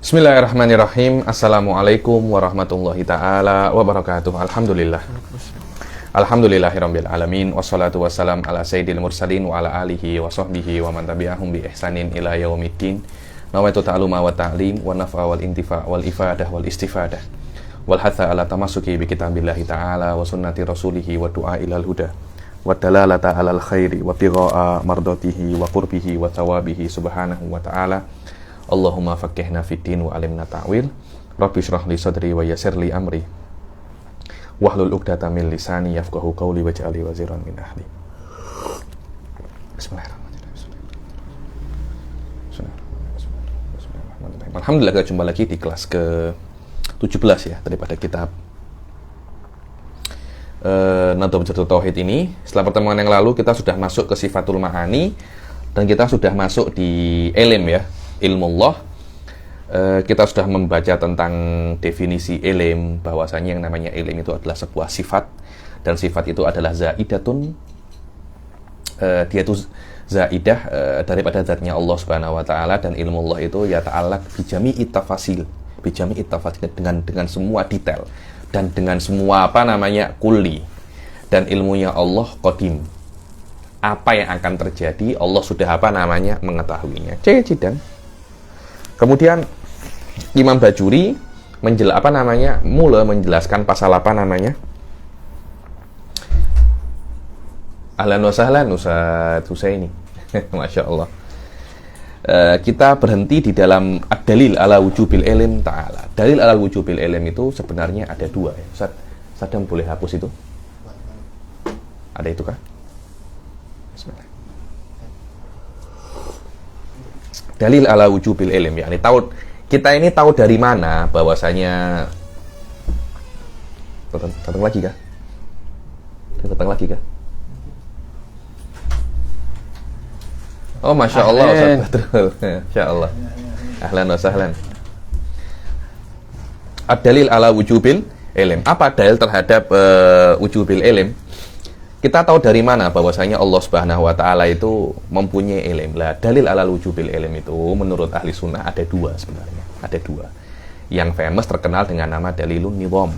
Bismillahirrahmanirrahim. Assalamualaikum warahmatullahi ta'ala wabarakatuh. Alhamdulillah. Alhamdulillahirabbil alamin wassalatu wassalam ala sayyidil mursalin wa ala alihi wa sahbihi wa man tabi'ahum bi ihsanin ila yaumiddin. Nawaitu ta'aluma wa ta'lim wa naf'a wal intifa' wal ifadah wal istifadah wal hatha ala tamasuki bi kitabillahi ta'ala wa sunnati rasulihi wa du'a ilal huda wa dalalata alal khairi wa tigha'a mardatihi wa qurbihi wa thawabihi subhanahu wa ta'ala. Allahumma faqihna fid din wa alimna ta'wil. Rabbi shrah li sadri wa yassir li amri. Wahlul 'uqdatam min lisani yafqahu qawli waj'al li waziran min ahli. Bismillahirrahmanirrahim. Alhamdulillah, kita jumpa lagi di kelas ke-17 ya daripada kitab Nadhratul Tauhid ini. Setelah pertemuan yang lalu kita sudah masuk ke Sifatul Ma'ani dan kita sudah masuk di ilm ya, ilmullah. Kita sudah membaca tentang definisi ilm, bahwasanya yang namanya ilm itu adalah sebuah sifat, dan sifat itu adalah zaidatun, dia itu zaidah daripada zatnya Allah Subhanahu wa taala, dan ilmullah itu ya ta'allaq bijami'i tafasil, dengan semua detail dan dengan semua kulli. Dan ilmunya Allah qadim. Apa yang akan terjadi Allah sudah mengetahuinya. Cidang. Kemudian Imam Bajuri mula menjelaskan pasal Ahlan wa sahlan Ustaz Husaini. Masya Allah. Kita berhenti di dalam ad-dalil ala wujubil ilm ta'ala. Dalil ala wujubil ilm itu sebenarnya ada dua ya. Ustaz Sadam boleh hapus itu? Ada itu kah? Bismillah. Dalil ala wujubil ilm, yakni kita ini tahu dari mana bahwasanya datang lagi kah? Oh, Masya Allah, Ustaz Badrul. Masya Allah. Ahlan wa sahlan. Ad-dalil ala wujubil ilm. Apa dalil terhadap wujubil ilm? Kita tahu dari mana bahwasanya Allah Subhanahu wa taala itu mempunyai ilm. Lah, dalil ala wujubil ilm itu menurut ahli sunnah ada dua sebenarnya. Ada dua. Yang famous terkenal dengan nama dalilun nidham.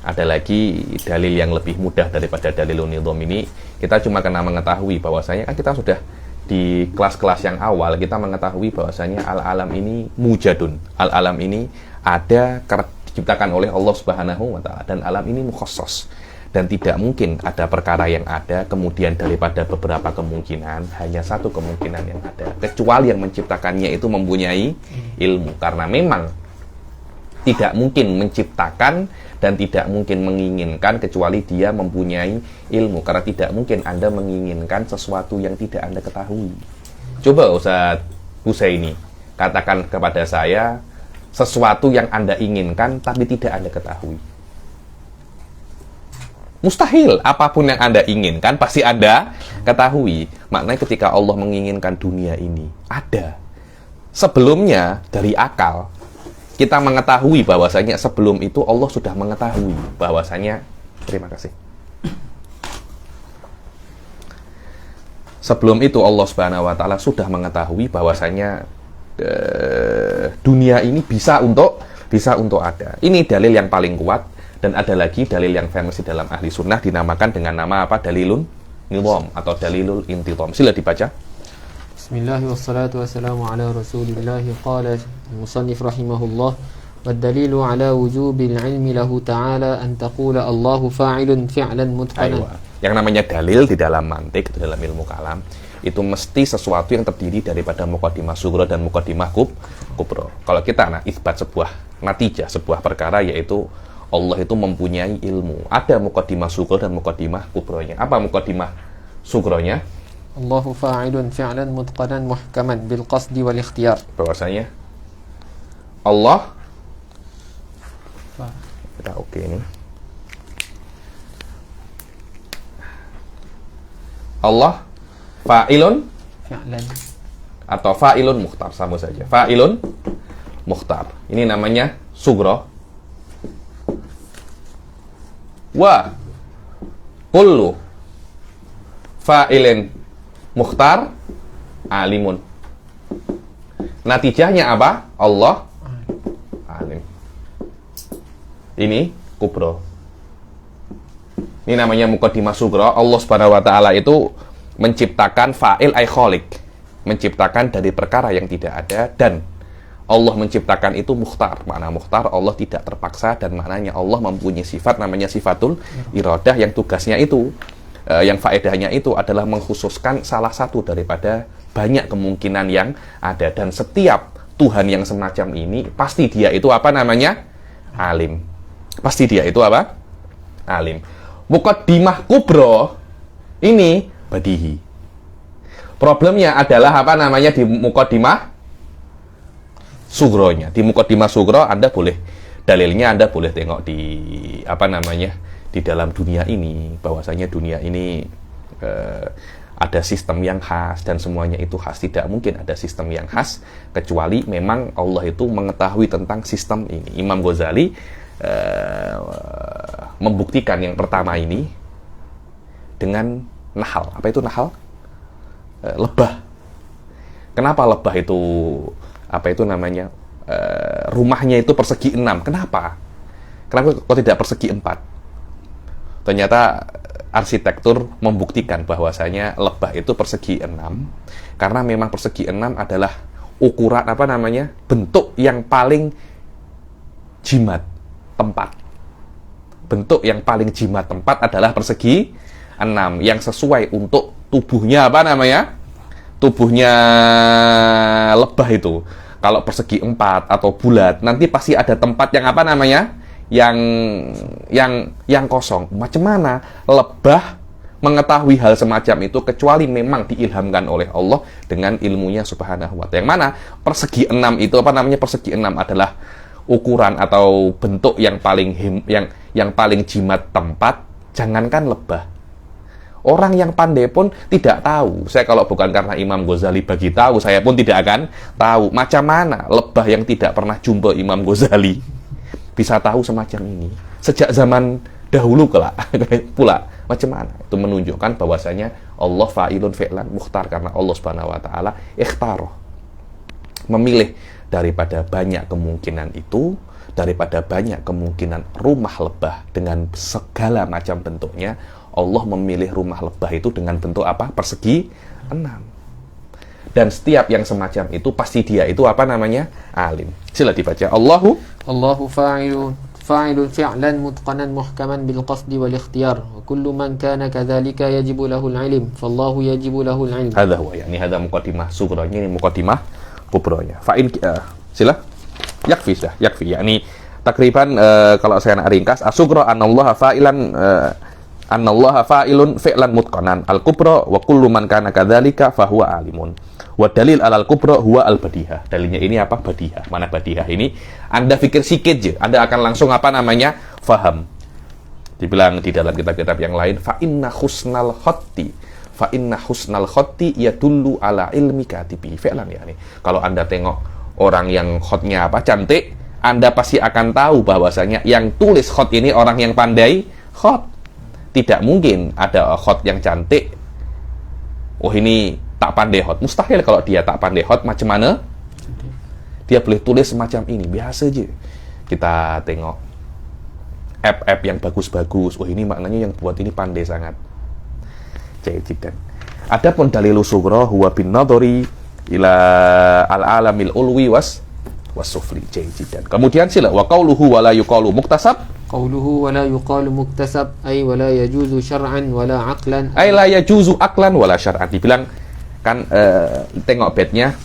Ada lagi dalil yang lebih mudah daripada dalilun nidham ini. Kita cuma kena mengetahui bahwasanya kan kita sudah di kelas-kelas yang awal kita mengetahui bahwasanya al-alam ini mujadun. Al-alam ini ada karena diciptakan oleh Allah Subhanahu wa taala, dan alam ini mukhassas. Dan tidak mungkin ada perkara yang ada kemudian daripada beberapa kemungkinan hanya satu kemungkinan yang ada, kecuali yang menciptakannya itu mempunyai ilmu. Karena memang tidak mungkin menciptakan dan tidak mungkin menginginkan kecuali dia mempunyai ilmu. Karena tidak mungkin Anda menginginkan sesuatu yang tidak Anda ketahui. Coba Ustaz Husaini katakan kepada saya sesuatu yang Anda inginkan tapi tidak Anda ketahui. Mustahil, apapun yang Anda inginkan pasti Anda ketahui. Maknanya ketika Allah menginginkan dunia ini ada. Sebelumnya dari akal kita mengetahui bahwasanya sebelum itu Allah sudah mengetahui bahwasanya, terima kasih. Sebelum itu Allah Subhanahu wa taala sudah mengetahui bahwasanya dunia ini bisa untuk ada. Ini dalil yang paling kuat. Dan ada lagi dalil yang famous di dalam ahli sunnah dinamakan dengan nama apa? Dalilun nidham atau dalilul intidham. Sila dibaca. Bismillahirrahmanirrahim. Wassalatu wassalamu ala rasulillah. Qala musannif rahimahullah. Wad-dalilu ala wujubil ilmi lahu ta'ala an taqula Allahu fa'ilun fi'lan mutqanan. Yang namanya dalil di dalam mantik, di dalam ilmu kalam, itu mesti sesuatu yang terdiri daripada muqaddimah sughra dan muqaddimah kubra. Kalau kita isbat sebuah natijah, sebuah perkara, yaitu Allah itu mempunyai ilmu. Ada muqaddimah sughra dan muqaddimah kubronya. Apa muqaddimah sughronya? Allahu fa'ilun fi'lan mutqanan muhkaman bil qasdi wal ikhtiyar. Bahwasanya Allah kita oke ini. Allah fa'ilun fi'lan atau fa'ilun mukhtar, sama saja. Fa'ilun mukhtar. Ini namanya sughra. Wa kullu fa'ilin mukhtar alimun. Natijahnya apa? Allah ini kubro. Ini namanya muqaddimah sugro. Allah Subhanahu wa taala itu menciptakan fa'il ay khaliq, menciptakan dari perkara yang tidak ada, dan Allah menciptakan itu mukhtar. Makna mukhtar, Allah tidak terpaksa, dan maknanya Allah mempunyai sifat namanya sifatul iradah, yang tugasnya itu yang faedahnya itu adalah mengkhususkan salah satu daripada banyak kemungkinan yang ada. Dan setiap Tuhan yang semacam ini pasti dia itu apa namanya? Alim. Pasti dia itu apa? Alim. Muqaddimah kubro ini badihi. Problemnya adalah apa namanya di muqaddimah sugronya. Di muqaddimah sugro Anda boleh, dalilnya Anda boleh tengok di apa namanya, di dalam dunia ini, bahwasanya dunia ini ada sistem yang khas, dan semuanya itu khas. Tidak mungkin ada sistem yang khas kecuali memang Allah itu mengetahui tentang sistem ini. Imam Ghazali membuktikan yang pertama ini dengan nahal. Apa itu nahal? Lebah. Kenapa lebah itu apa itu namanya? Rumahnya itu persegi 6. Kenapa? Kenapa kok tidak persegi 4? Ternyata arsitektur membuktikan bahwasanya lebah itu persegi 6 karena memang persegi 6 adalah ukuran apa namanya? Bentuk yang paling jimat tempat. Bentuk yang paling jimat tempat adalah persegi 6 yang sesuai untuk tubuhnya apa namanya? Tubuhnya lebah itu. Kalau persegi 4 atau bulat, nanti pasti ada tempat yang apa namanya? Yang kosong. Macam mana lebah mengetahui hal semacam itu kecuali memang diilhamkan oleh Allah dengan ilmunya subhanahu wa ta'ala. Yang mana persegi 6 itu apa namanya? Persegi 6 adalah ukuran atau bentuk yang paling jimat tempat. Jangankan lebah, orang yang pandai pun tidak tahu. Saya kalau bukan karena Imam Ghazali bagi tahu, saya pun tidak akan tahu macam mana lebah yang tidak pernah jumpa Imam Ghazali bisa tahu semacam ini sejak zaman dahulu pula. Macam mana? Itu menunjukkan bahwasanya Allah fa'ilun fi'lan mukhtar, karena Allah Subhanahu wa taala ikhtaro, memilih daripada banyak kemungkinan itu, daripada banyak kemungkinan rumah lebah dengan segala macam bentuknya, Allah memilih rumah lebah itu dengan bentuk apa? Persegi 6. Dan setiap yang semacam itu pasti dia itu apa namanya? Alim. Sila dibaca. Allahu fa'ilun fi'lan mutqanan muhkaman bil qasdi wal ikhtiyar wa kullu man kana kadzalika yajibu lahu al ilm fallahu yajibu lahu al ilm. Hadza huwa, yani hadza muqaddimah sughra, ini muqaddimah kubronya. Fa'in sila yakfi, yakni takriban kalau saya nak ringkas, as-sughra anallaha fa'ilan anallaha fa'ilun fi'lan mutqanan, al-kubra wa kullu man kana kadzalika fa huwa alimun. Wa dalil alal kubra huwa al-badihah. Dalilnya ini apa? Badihah. Mana badihah ini? Anda fikir sikit je, Anda akan langsung apa namanya? Faham. Dibilang di dalam kitab-kitab yang lain, fa inna husnal khotti yadullu ala ilmi katibi fi'lan, ya nih. Kalau Anda tengok orang yang khotnya apa? Cantik, Anda pasti akan tahu bahwasanya yang tulis khot ini orang yang pandai khot. Tidak mungkin ada khot yang cantik, oh ini tak pandai khot. Mustahil kalau dia tak pandai khot. Macam mana dia boleh tulis semacam ini? Biasa aja. Kita tengok app-app yang bagus-bagus, oh ini maknanya yang buat ini pandai sangat. Jayidan. Adapun dalilu sughra huwa bin nadhari ila al-alamil ulwi was sufli. Jayidan. Kemudian sila wa qauluhu wa la yuqalu muktasab. Qauluhu wa la yuqalu muktasab ay wa la yajuzu syar'an wa la aqlan. Ay la yajuzu aqlan wa la syar'an. Dibilang kan tengok bednya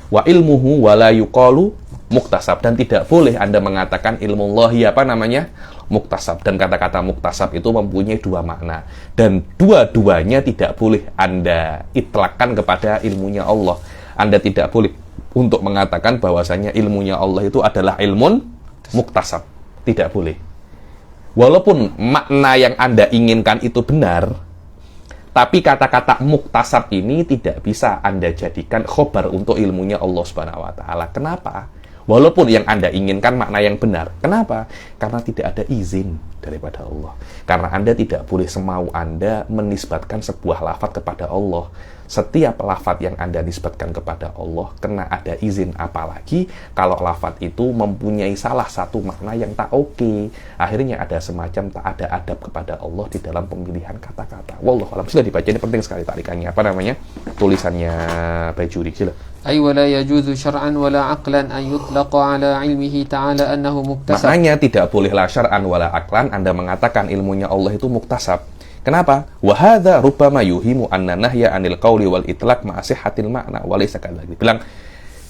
wa ilmuhu wa la yuqalu muktasab, dan tidak boleh Anda mengatakan ilmu Allahi apa namanya? Muktasab. Dan kata-kata muktasab itu mempunyai dua makna, dan dua-duanya tidak boleh Anda itlakkan kepada ilmunya Allah. Anda tidak boleh untuk mengatakan bahwasanya ilmunya Allah itu adalah ilmun muktasab. Tidak boleh. Walaupun makna yang Anda inginkan itu benar, tapi kata-kata muktasab ini tidak bisa Anda jadikan khobar untuk ilmunya Allah Subhanahu wa taala. Kenapa? Walaupun yang Anda inginkan makna yang benar. Kenapa? Karena tidak ada izin daripada Allah. Karena Anda tidak boleh semau Anda menisbatkan sebuah lafaz kepada Allah. Setiap lafaz yang Anda nisbatkan kepada Allah kena ada izin, apalagi kalau lafaz itu mempunyai salah satu makna yang tak oke. Akhirnya ada semacam tak ada adab kepada Allah di dalam pemilihan kata-kata. Wallahu a'lam. Sila dibaca, ini penting sekali tarikannya. Apa namanya? Tulisannya Bajuri. Sila. أي ولا يجوز شرعا ولا عقلا أن يطلق على علمه تعالى أنه مكتسب. Maknanya tidak bolehlah syar'an wala aklan Anda mengatakan ilmunya Allah itu muktasab. Kenapa? Wa hadza rubbama yuhimu anna nahya 'anil qawli wal itlaq ma'a sihhatil ma'na wa laysa kadzalik. Bilang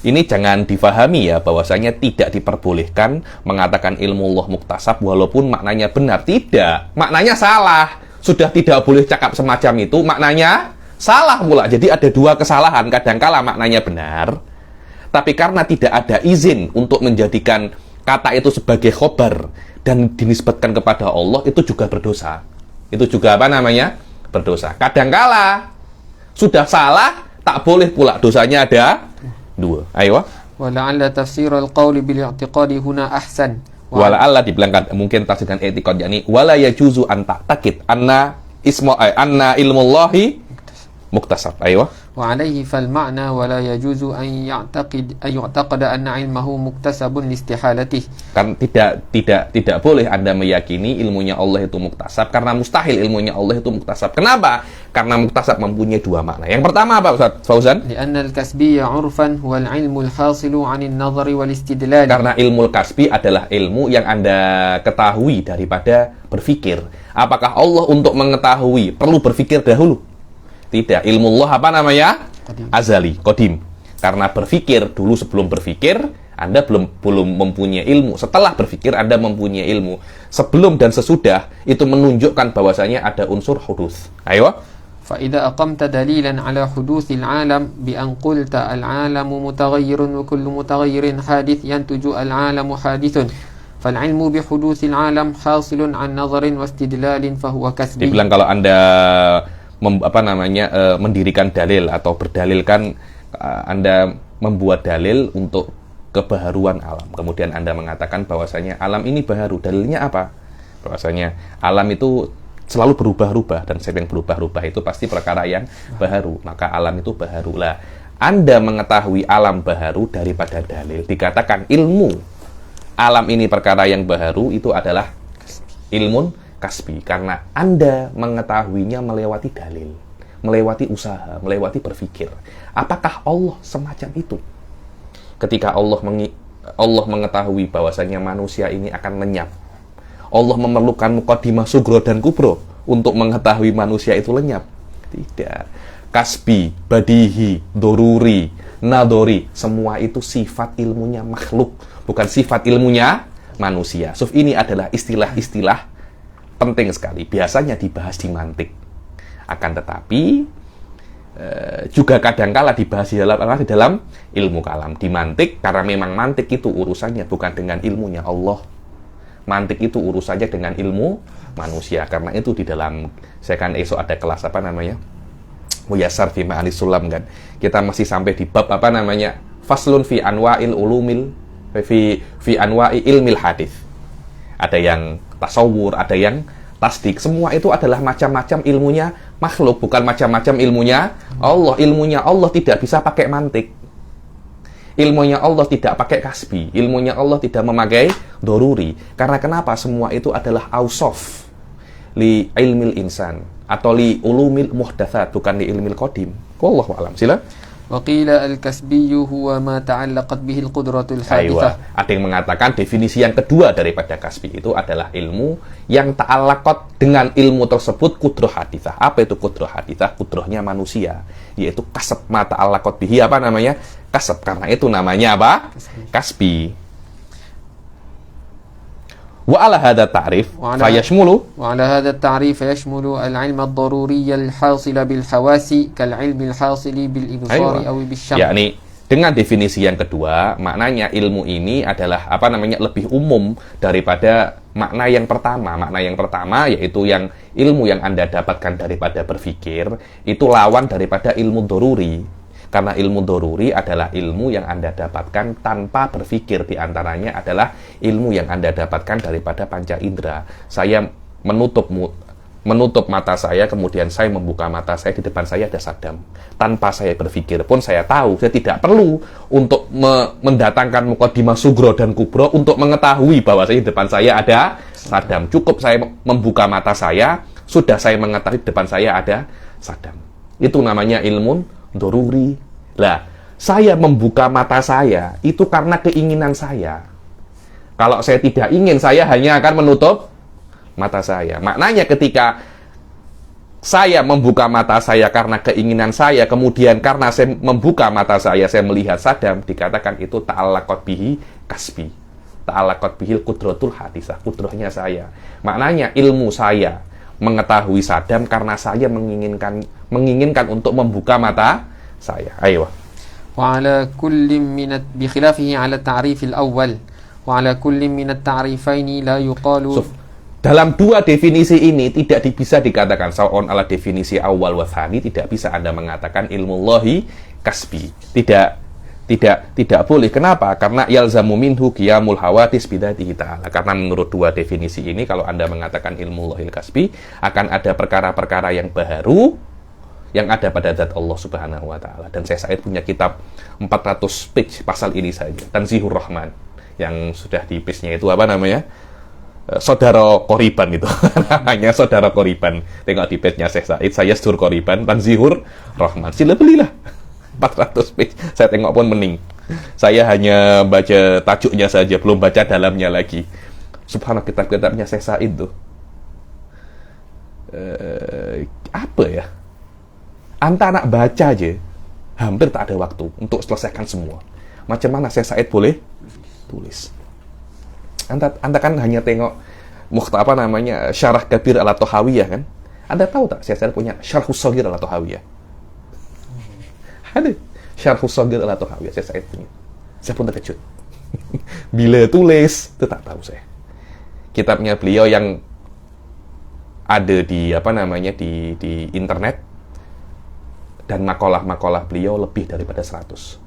ini jangan difahami ya bahwasanya tidak diperbolehkan mengatakan ilmu Allah muktasab walaupun maknanya benar. Tidak, maknanya salah. Sudah tidak boleh cakap semacam itu, maknanya salah pula. Jadi ada dua kesalahan. Kadangkala maknanya benar, tapi karena tidak ada izin untuk menjadikan kata itu sebagai khobar dan dinisbatkan kepada Allah, itu juga berdosa. Itu juga apa namanya? Berdosa. Kadangkala sudah salah, tak boleh pula. Dosanya ada dua. Ayo. ولعل تفسير القول بالاعتقاد هنا أحسن. Wala'alla dibilangkan mungkin tafsir dengan etikad, yakni wala yajuzu an ta'taqid anna ilmullahi muktasab. Ayo. وعليه فالمعنى ولا يجوز أن يعتقد أن علمه مكتسب لاستحالته. Kan tidak boleh Anda meyakini ilmunya Allah itu muktasab, karena mustahil ilmunya Allah itu muktasab. Kenapa? Karena muktasab mempunyai dua makna. Yang pertama apa Ustaz Fauzan? لأن الكسبي عرفا هو العلم الحاصل عن النظر والاستدلال. Karena ilmu kasbi adalah ilmu yang Anda ketahui daripada berpikir. Apakah Allah untuk mengetahui perlu berpikir dahulu? Tidak. Ilmu Allah apa namanya? Azali, qadim. Karena berpikir dulu, sebelum berpikir Anda belum mempunyai ilmu. Setelah berpikir Anda mempunyai ilmu. Sebelum dan sesudah itu menunjukkan bahwasanya ada unsur hudus. Ayo. فإذا أقمت دليلا على حدوث العالم بأن قلت العالم متغير وكل متغير حادث ينتج العالم حادث فالعلم بحدوث العالم حاصل عن نظر واستدلال فهو كسبي. Dibilang kalau Anda mendirikan dalil atau berdalilkan, Anda membuat dalil untuk kebaharuan alam. Kemudian Anda mengatakan bahwasanya alam ini baharu. Dalilnya apa? Bahwasanya alam itu selalu berubah-ubah, dan setiap yang berubah-ubah itu pasti perkara yang baharu. Maka alam itu baharu. Lah, Anda mengetahui alam baharu daripada dalil. Dikatakan ilmu alam ini perkara yang baharu itu adalah ilmun kasbi, karena Anda mengetahuinya melewati dalil, melewati usaha, melewati berpikir. Apakah Allah semacam itu? Ketika Allah mengetahui bahwasanya manusia ini akan lenyap, Allah memerlukan muqaddimah sugro dan kubro untuk mengetahui manusia itu lenyap? Tidak. Kasbi, badihi, doruri, nadori, semua itu sifat ilmunya makhluk, bukan sifat ilmunya manusia. Ini adalah istilah-istilah penting sekali, biasanya dibahas di mantik. Akan tetapi juga kadangkala dibahas di dalam ilmu kalam. Di mantik, karena memang mantik itu urusannya bukan dengan ilmunya Allah. Mantik itu urusannya dengan ilmu manusia. Karena itu di dalam, saya kan esok ada kelas apa namanya, Muyassar fi Ma'anis Sulam kan. Kita masih sampai di bab apa namanya, Faslun fi anwa'il ulumil fi anwa'i ilmil hadis. Ada yang tasawur, ada yang tasdik. Semua itu adalah macam-macam ilmunya makhluk, bukan macam-macam ilmunya Allah. Ilmunya Allah tidak bisa pakai mantik. Ilmunya Allah tidak pakai kasbi. Ilmunya Allah tidak memakai doruri. Karena kenapa? Semua itu adalah ausof li ilmil insan atau li ulumil muhdatsat, bukan li ilmil qadim. Wallahu a'lam. Sila. وقيل الكسبي هو ما تعلقت به القدرة الحادثة. Ada yang mengatakan definisi yang kedua daripada kasbi itu adalah ilmu yang ta'alaqat dengan ilmu tersebut kudroh hadithah. Apa itu kudroh hadithah? Kudrohnya manusia, yaitu kasab. Ma ta'alaqat bihi apa namanya? Kasab. Karena itu namanya apa? Kasbi. وعلى هذا التعريف فيشمل وعلى هذا التعريف يشمل العلم الضروري الحاصل بالحواس كالعلم الحاصل بالإبصار أو بالشم. yakni dengan definisi yang kedua, maknanya ilmu ini adalah apa namanya, lebih umum daripada makna yang pertama. Makna yang pertama yaitu yang ilmu yang Anda dapatkan daripada berpikir, itu lawan daripada ilmu doruri. Karena ilmu doruri adalah ilmu yang Anda dapatkan tanpa berpikir. Di antaranya adalah ilmu yang Anda dapatkan daripada panca indera. Saya menutup mata saya, kemudian saya membuka mata saya, di depan saya ada Saddam. Tanpa saya berpikir pun saya tahu, saya tidak perlu untuk mendatangkan Muqaddimah Sugro dan Kubro untuk mengetahui bahwa di depan saya ada Saddam. Cukup saya membuka mata saya, sudah saya mengetahui di depan saya ada Saddam. Itu namanya ilmu doruri. Lah, saya membuka mata saya itu karena keinginan saya. Kalau saya tidak ingin, saya hanya akan menutup mata saya. Maknanya ketika saya membuka mata saya karena keinginan saya, kemudian karena saya membuka mata saya melihat Saddam, dikatakan itu ta'allaqat bihi kasbi. Ta'allaqat bihil kudratul hadisah, kudrahnya saya. Maknanya ilmu saya mengetahui Saddam karena saya menginginkan untuk membuka mata saya. Ayo. وعلى كل بخلافه على التعريف الأول وعلى كل من التعريفين لا يقال. Dalam dua definisi ini tidak bisa dikatakan sawa'un ala definisi awal wa tsani, tidak bisa Anda mengatakan ilmullahi kasbi. Tidak boleh. Kenapa? Karena yalzamu minhu qiyamul hawadits bidzatihi ta'ala. Karena menurut dua definisi ini, kalau Anda mengatakan ilmullahil kasbi, akan ada perkara-perkara yang baru yang ada pada zat Allah Subhanahu wa taala. Dan saya Said punya kitab 400 page pasal ini saja, Tanzihur Rahman, yang sudah di page-nya itu apa namanya? Saudara Qoriban itu. Namanya Saudara Qoriban. Tengok di page-nya Syekh Said, saya Sur Qoriban Tanzihur Rahman. Sila belilah. 400 page. Saya tengok pun mening. Saya hanya baca tajuknya saja, belum baca dalamnya lagi. Subhanallah, kitab-kitabnya Syekh Said tuh. Apa ya? Anta anak baca aja, hampir tak ada waktu untuk selesaikan semua. Macam mana Syekh Said boleh tulis? Anda kan hanya tengok Syarah Kabir ala Tohawiyah kan? Anda tahu tak Syekh Said punya Syarhus Shaghir ala Tohawiyah? Ada Syarhus Shaghir ala Tohawiyah Syekh Said punya. Saya pun terkejut. Bila tulis, itu tak tahu saya. Kitabnya beliau yang ada di di internet, dan makalah-makalah beliau lebih daripada 100.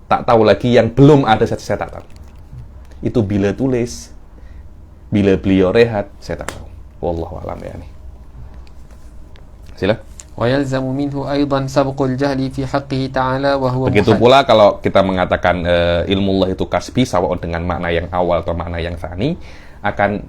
Tak tahu lagi yang belum ada, saya tak tahu. Itu bila tulis, bila beliau rehat, saya tak tahu. Wallahu a'lam ya. Sila. ويلزم منه أيضا سبق الجهل في حقه تعالى وهو Begitu pula kalau kita mengatakan ilmullah itu kasbi, sawa'un dengan makna yang awal atau makna yang tsani, akan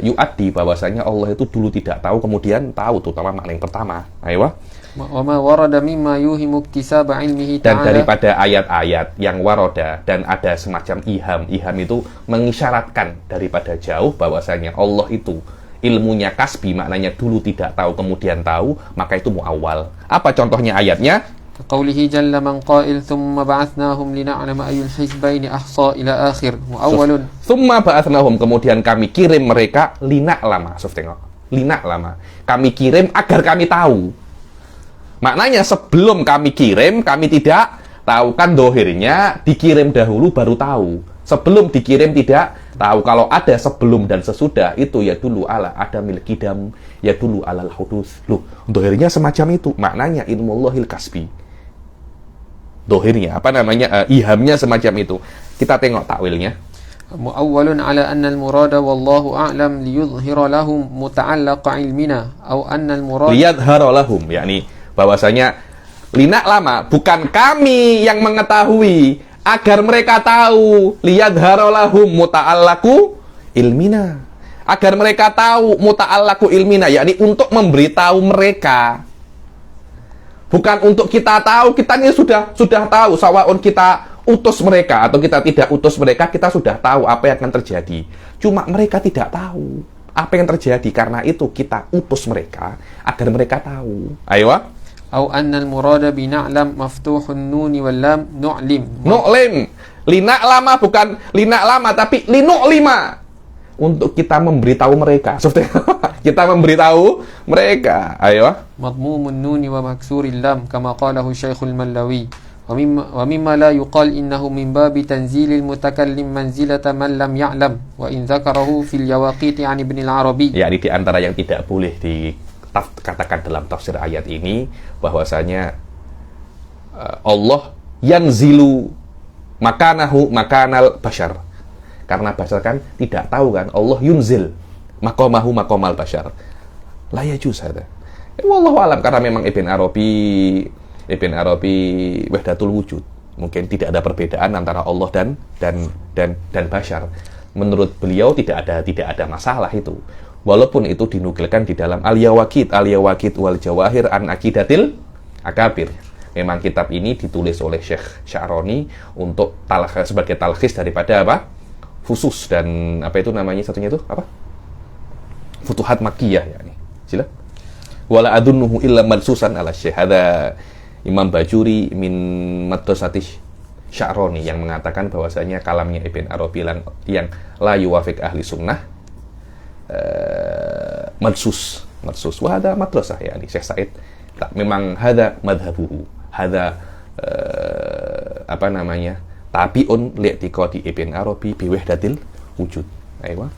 yu'addi bahwasanya Allah itu dulu tidak tahu, kemudian tahu, terutama makna yang pertama. Ayo. وما ورد مما يوهم اكتساب علمه تعالى. Dan daripada ayat-ayat yang waroda dan ada semacam iham itu mengisyaratkan daripada jauh bahwasanya Allah itu ilmunya kasbi, maknanya dulu tidak tahu kemudian tahu, maka itu muawwal. Apa contohnya ayatnya? Qaulihi jalla man qail thumma ba'athnahum lina'lama ayyul hizbaini ahsa ila akhir. Muawwalun. Thumma ba'athnahum, kemudian kami kirim mereka lina'lama. Lina'lama. Kami kirim agar kami tahu. Maknanya sebelum kami kirim, kami tidak tahu. Kan dohirnya dikirim dahulu baru tahu. Sebelum dikirim tidak tahu. Kalau ada sebelum dan sesudah, itu ya dulu ala ada milik kidam, ya dulu alal hudus. Loh, dohirnya semacam itu. Maknanya ilmullahil kasbi. Dohirnya, ihamnya semacam itu. Kita tengok takwilnya. Muawwalun ala anna al-murada wallahu a'lam liyudhhira lahum muta'allaqa ilmina atau anna al-murada liyadhhara lahum, yakni bahwasanya linak lama bukan kami yang mengetahui agar mereka tahu, liyadhhara lahum muta'allaqu ilmina, agar mereka tahu muta'allaqu ilmina, yakni untuk memberitahu mereka. Bukan untuk kita tahu, kita ini sudah tahu, sawa'un kita utus mereka atau kita tidak utus mereka, kita sudah tahu apa yang akan terjadi. Cuma mereka tidak tahu apa yang terjadi, karena itu kita utus mereka agar mereka tahu. Ayo. Au anna al-murada bi na'lam maftuhun nun wal lam nu'lim. Nu'lim. Lina'lama bukan lina'lama tapi linu'lima. Untuk kita memberitahu mereka. Kita memberitahu mereka. Ayo. Madmumun nun wa maksuril lam kama qalahu Syekhul Mallawi. Wa mimma la yuqal innahu min babi tanzilil mutakallim manzilata man lam ya'lam wa in dzakarahu fil yawaqit an Ibn al-Arabi. Ya, di antara yang tidak boleh dikatakan dalam tafsir ayat ini bahwasanya Allah yanzilu makanahu makanal bashar. Karena bashar kan tidak tahu kan, Allah yunzil maqamahu maqamal bashar. La yajuz hada. Wallahu alam, karena memang Ibn Arabi wahdatul wujud. Mungkin tidak ada perbedaan antara Allah dan bashar. Menurut beliau tidak ada masalah itu. Walaupun itu dinukilkan di dalam Al-Yawaqid wal Jawahir an Aqidatil Akabir. Memang kitab ini ditulis oleh Syekh Sya'roni untuk sebagai talkhis daripada apa? Fusus dan apa itu namanya satunya itu apa? Futuhat Makkiyah ya ini. Sila. Wala adunnuhu illa mansusan ala Syekh. Ada Imam Bajuri min Madrasati Sya'roni yang mengatakan bahwasanya kalamnya Ibn Arabi yang la yuwafiq ahli sunnah madsus wa hada madrasah ya ini Syekh Said. Memang hada madhabuhu. Hada apa namanya? Tabi'un li'tiqadi Ibn Arabi bi wahdatil wujud. Aywa.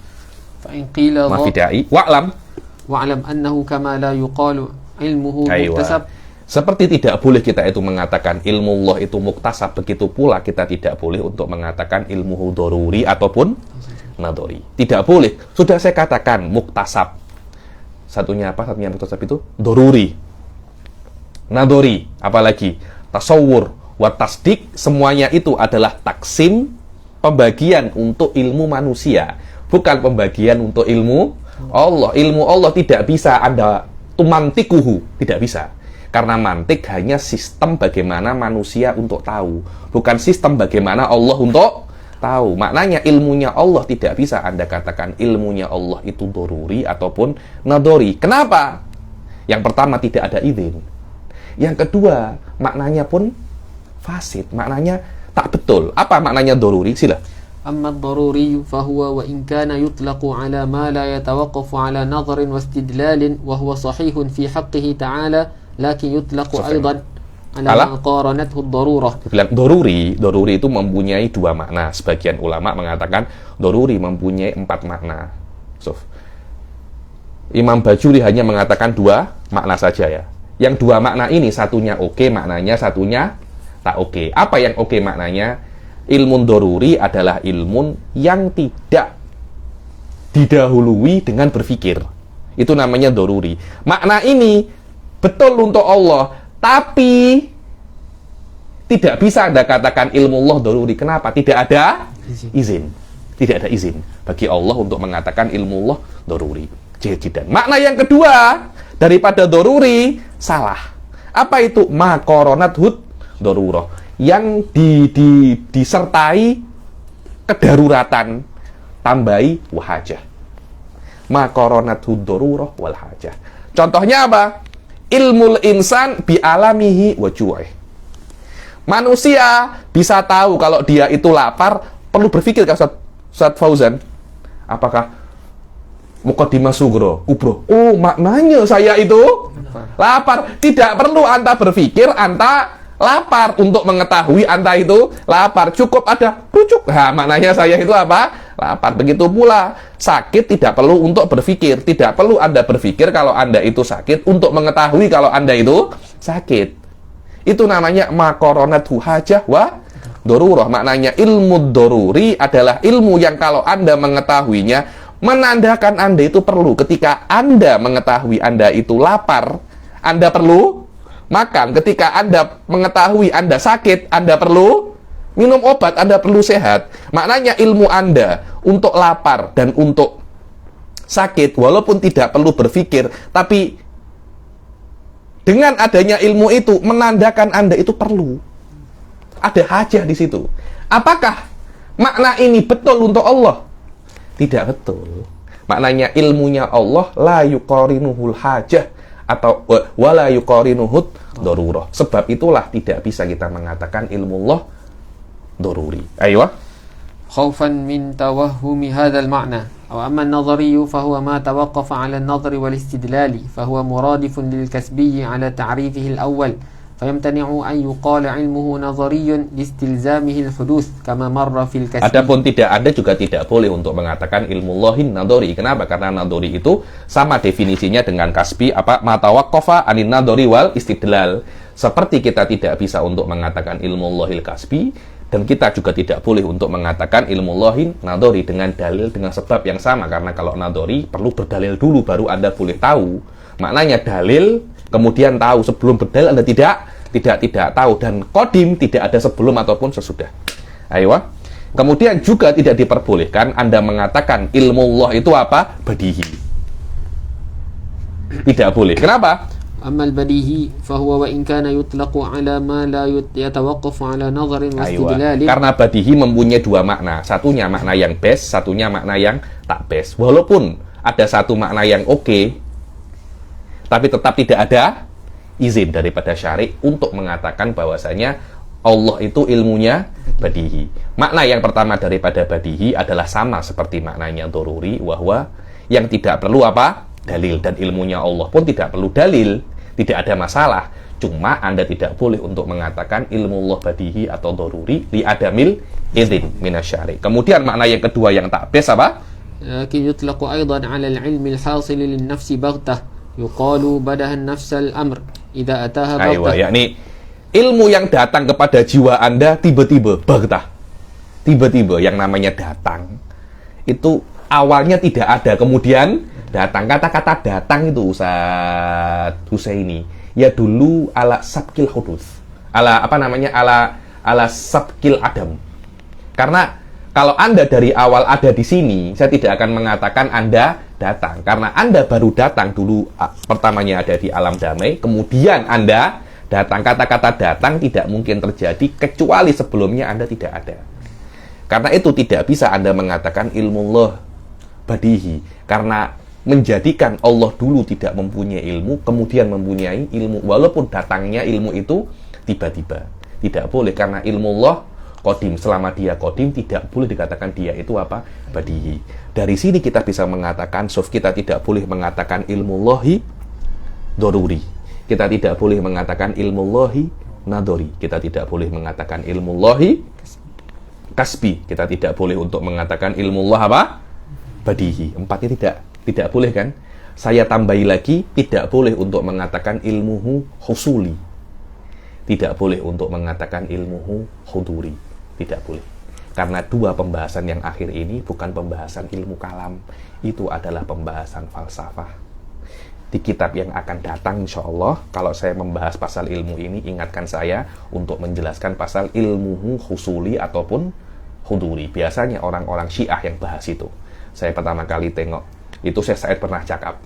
Fa in qila mafidai wa'lam annahu kama la yuqalu ilmuhu muktasab. Seperti tidak boleh kita itu mengatakan ilmu Allah itu muktasab, begitu pula kita tidak boleh untuk mengatakan ilmuhu daruri ataupun nadori. Tidak boleh. Sudah saya katakan muktasab. Satunya apa? Satunya muktasab itu daruri. Nadori, apalagi tasawur, wa tasdik, semuanya itu adalah taksim, pembagian untuk ilmu manusia, bukan pembagian untuk ilmu Allah. Ilmu Allah tidak bisa Anda tumantikuhu, tidak bisa. Karena mantik hanya sistem bagaimana manusia untuk tahu, bukan sistem bagaimana Allah untuk tahu. Maknanya ilmunya Allah tidak bisa Anda katakan ilmunya Allah itu doruri ataupun nadori. Kenapa? Yang pertama, tidak ada izin. Yang kedua, maknanya pun fasid, maknanya tak betul. Apa maknanya doruri? Sila. Amma ad-daruri fahuwa wa in kana yutlaqu ala ma la yatawaqqafu ala nadharin wa istidlalin wa huwa sahihun fi haqqihi ta'ala, lakin yutlaqu aidan ala ma qaranathu ad-darurah. Bilang doruri itu mempunyai dua makna. Sebagian ulama mengatakan doruri mempunyai 4 makna. Imam Bajuri hanya mengatakan 2 makna saja ya. Yang 2 makna ini satunya oke maknanya, satunya tak oke. Apa yang oke maknanya? Ilmun doruri adalah ilmun yang tidak didahului dengan berpikir. Itu namanya doruri. Makna ini betul untuk Allah, tapi tidak bisa Anda katakan ilmu Allah doruri. Kenapa? Tidak ada izin. Tidak ada izin bagi Allah untuk mengatakan ilmu Allah doruri. Jidan. Makna yang kedua daripada doruri salah. Apa itu? Ma koronat hud dorurah. Yang disertai kedaruratan, tambahi wahajah. Ma koronat hud dorurah wal hajah. Contohnya apa? Ilmul insan bi alamihi wa ju'ih. Manusia bisa tahu kalau dia itu lapar, perlu berpikir kan Ustaz Fauzan? Apakah muqaddimah sugro, kubro? Oh, maknanya saya itu lapar. Tidak perlu Anda berpikir Anda lapar untuk mengetahui Anda itu lapar. Cukup ada rujuk. Nah, maknanya saya itu apa? Lapar. Begitu pula sakit tidak perlu untuk berpikir. Tidak perlu Anda berpikir kalau Anda itu sakit untuk mengetahui kalau Anda itu sakit. Itu namanya makoronatu hajah wa dorurah. Maknanya ilmu doruri adalah ilmu yang kalau Anda mengetahuinya menandakan Anda itu perlu. Ketika Anda mengetahui Anda itu lapar, Anda perlu makan. Ketika Anda mengetahui Anda sakit, Anda perlu minum obat, Anda perlu sehat. Maknanya ilmu Anda untuk lapar dan untuk sakit, walaupun tidak perlu berpikir, tapi dengan adanya ilmu itu menandakan Anda itu perlu. Ada hajah di situ. Apakah makna ini betul untuk Allah? Tidak betul. Maknanya ilmunya Allah la yuqarinuhul hajah atau wala yuqarinuhud darurah. Sebab itulah tidak bisa kita mengatakan ilmu Allah daruri. Aywa. Khaufan min tawahhumi hadzal ma'na. Aw amma an-nadhari fa huwa ma tawaqqafa 'ala an-nadhri wal istidlali fa huwa muradifun lil kasbi 'ala ta'rifihi al-awwal. Fayamtani'u an yuqala 'ilmuhu nadhariyyun listilzamihi al-huduth kama marra fil kasbi. Adapun tidak, Anda juga tidak boleh untuk mengatakan ilmu Allahin nadhari. Kenapa? Karena nadhari itu sama definisinya dengan kasbi, apa? Ma tawaqqafa 'anin nadhari wal istidlal. Seperti kita tidak bisa untuk mengatakan ilmullahil kasbi, dan kita juga tidak boleh untuk mengatakan ilmullahil nadori dengan dalil dengan sebab yang sama. Karena kalau nadori perlu berdalil dulu baru Anda boleh tahu. Maknanya dalil kemudian tahu, sebelum berdalil Anda tidak tahu, dan qadim tidak ada sebelum ataupun sesudah. Ayo. Kemudian juga tidak diperbolehkan Anda mengatakan ilmullah itu apa? Badihi. Tidak boleh. Kenapa? أما البديهي فهو وإن كان يطلق على ما لا يتوقف على نظر واستدلال. Karena badihi mempunyai dua makna. Satunya makna yang best, satunya makna yang tak best. Walaupun ada satu makna yang oke, tapi tetap tidak ada izin daripada syari untuk mengatakan bahwasanya Allah itu ilmunya badihi. Makna yang pertama daripada badihi adalah sama seperti maknanya doruri, bahwa yang tidak perlu apa? Dalil. Dan ilmunya Allah pun tidak perlu dalil. Tidak ada masalah. Cuma Anda tidak boleh untuk mengatakan ilmu Allah badihi atau doruri li adamil idzin minasyari. Kemudian makna yang kedua yang tak best apa? لكن يطلق أيضا على العلم الحاصل للنفس بغتة يقال بدأ النفس الأمر إذا أتاها بغتة. yakni ilmu yang datang kepada jiwa Anda tiba-tiba baghtah. Tiba-tiba yang namanya datang itu awalnya tidak ada, kemudian datang. Kata-kata datang itu Ustaz Husaini ya dulu ala sabkil hudus, ala sabkil adam. Karena kalau Anda dari awal ada di sini, saya tidak akan mengatakan Anda datang, karena Anda baru datang dulu, pertamanya ada di alam damai, kemudian Anda datang. Kata-kata datang tidak mungkin terjadi kecuali sebelumnya Anda tidak ada. Karena itu tidak bisa Anda mengatakan ilmullah badihi, karena menjadikan Allah dulu tidak mempunyai ilmu, kemudian mempunyai ilmu, walaupun datangnya ilmu itu tiba-tiba. Tidak boleh, karena ilmu Allah qadim. Selama dia qadim, tidak boleh dikatakan dia itu apa? Badihi. Dari sini kita bisa mengatakan, kita tidak boleh mengatakan ilmu Allahi doruri. Kita tidak boleh mengatakan ilmu Allahi nadori. Kita tidak boleh mengatakan ilmu Allahi kasbi. Kita tidak boleh untuk mengatakan ilmu Allah apa? Badihi. Empatnya tidak boleh kan? Saya tambahi lagi, tidak boleh untuk mengatakan ilmuhu husuli. Tidak boleh untuk mengatakan ilmuhu huduri. Tidak boleh. Karena dua pembahasan yang akhir ini bukan pembahasan ilmu kalam. Itu adalah pembahasan falsafah. Di kitab yang akan datang insya Allah, kalau saya membahas pasal ilmu ini, ingatkan saya untuk menjelaskan pasal ilmuhu husuli ataupun huduri. Biasanya orang-orang Syiah yang bahas itu. Saya pertama kali tengok itu, saya pernah cakap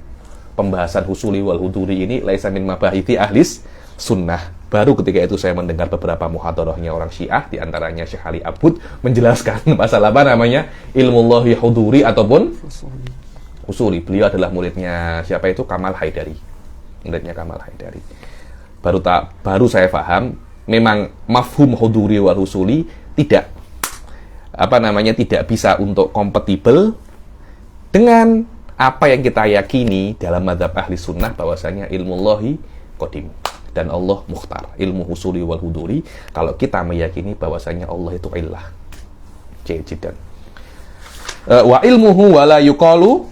pembahasan husuli wal huduri ini laisa min mabahithi ahlis sunnah. Baru ketika itu saya mendengar beberapa muhadarahnya orang Syiah, diantaranya Syekh Ali Abud menjelaskan pasal apa namanya ilmullahi huduri ataupun husuli. Beliau adalah muridnya siapa itu? Kamal Haidari. Muridnya Kamal Haidari. Baru saya paham memang mafhum huduri wal husuli tidak bisa untuk kompatibel dengan apa yang kita yakini dalam mazhab ahli sunnah, bahwasanya ilmullahi qadim dan Allah mukhtar, ilmu husuli wal huduri. Kalau kita meyakini bahwasanya Allah itu illah, jidan. Wa ilmuhu wala yuqalu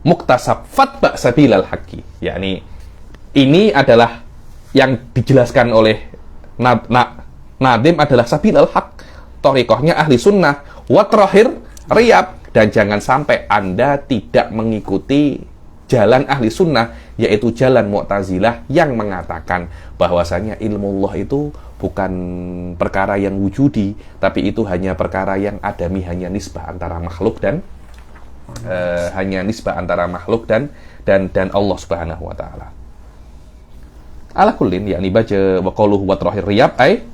muktasab fatba sabilal haqqi. Yakni ini adalah yang dijelaskan oleh Nadim adalah sabilal haqq, thariqahnya ahli sunnah, wa terakhir riyab. Dan jangan sampai Anda tidak mengikuti jalan ahli sunnah, yaitu jalan Mu'tazilah yang mengatakan bahwasanya ilmu Allah itu bukan perkara yang wujudi, tapi itu hanya perkara yang adami, hanya nisbah antara makhluk dan dan Allah Subhanahu wa taala. Ala kullin, yakni baca wa qaluhu wa terakhir riyab ay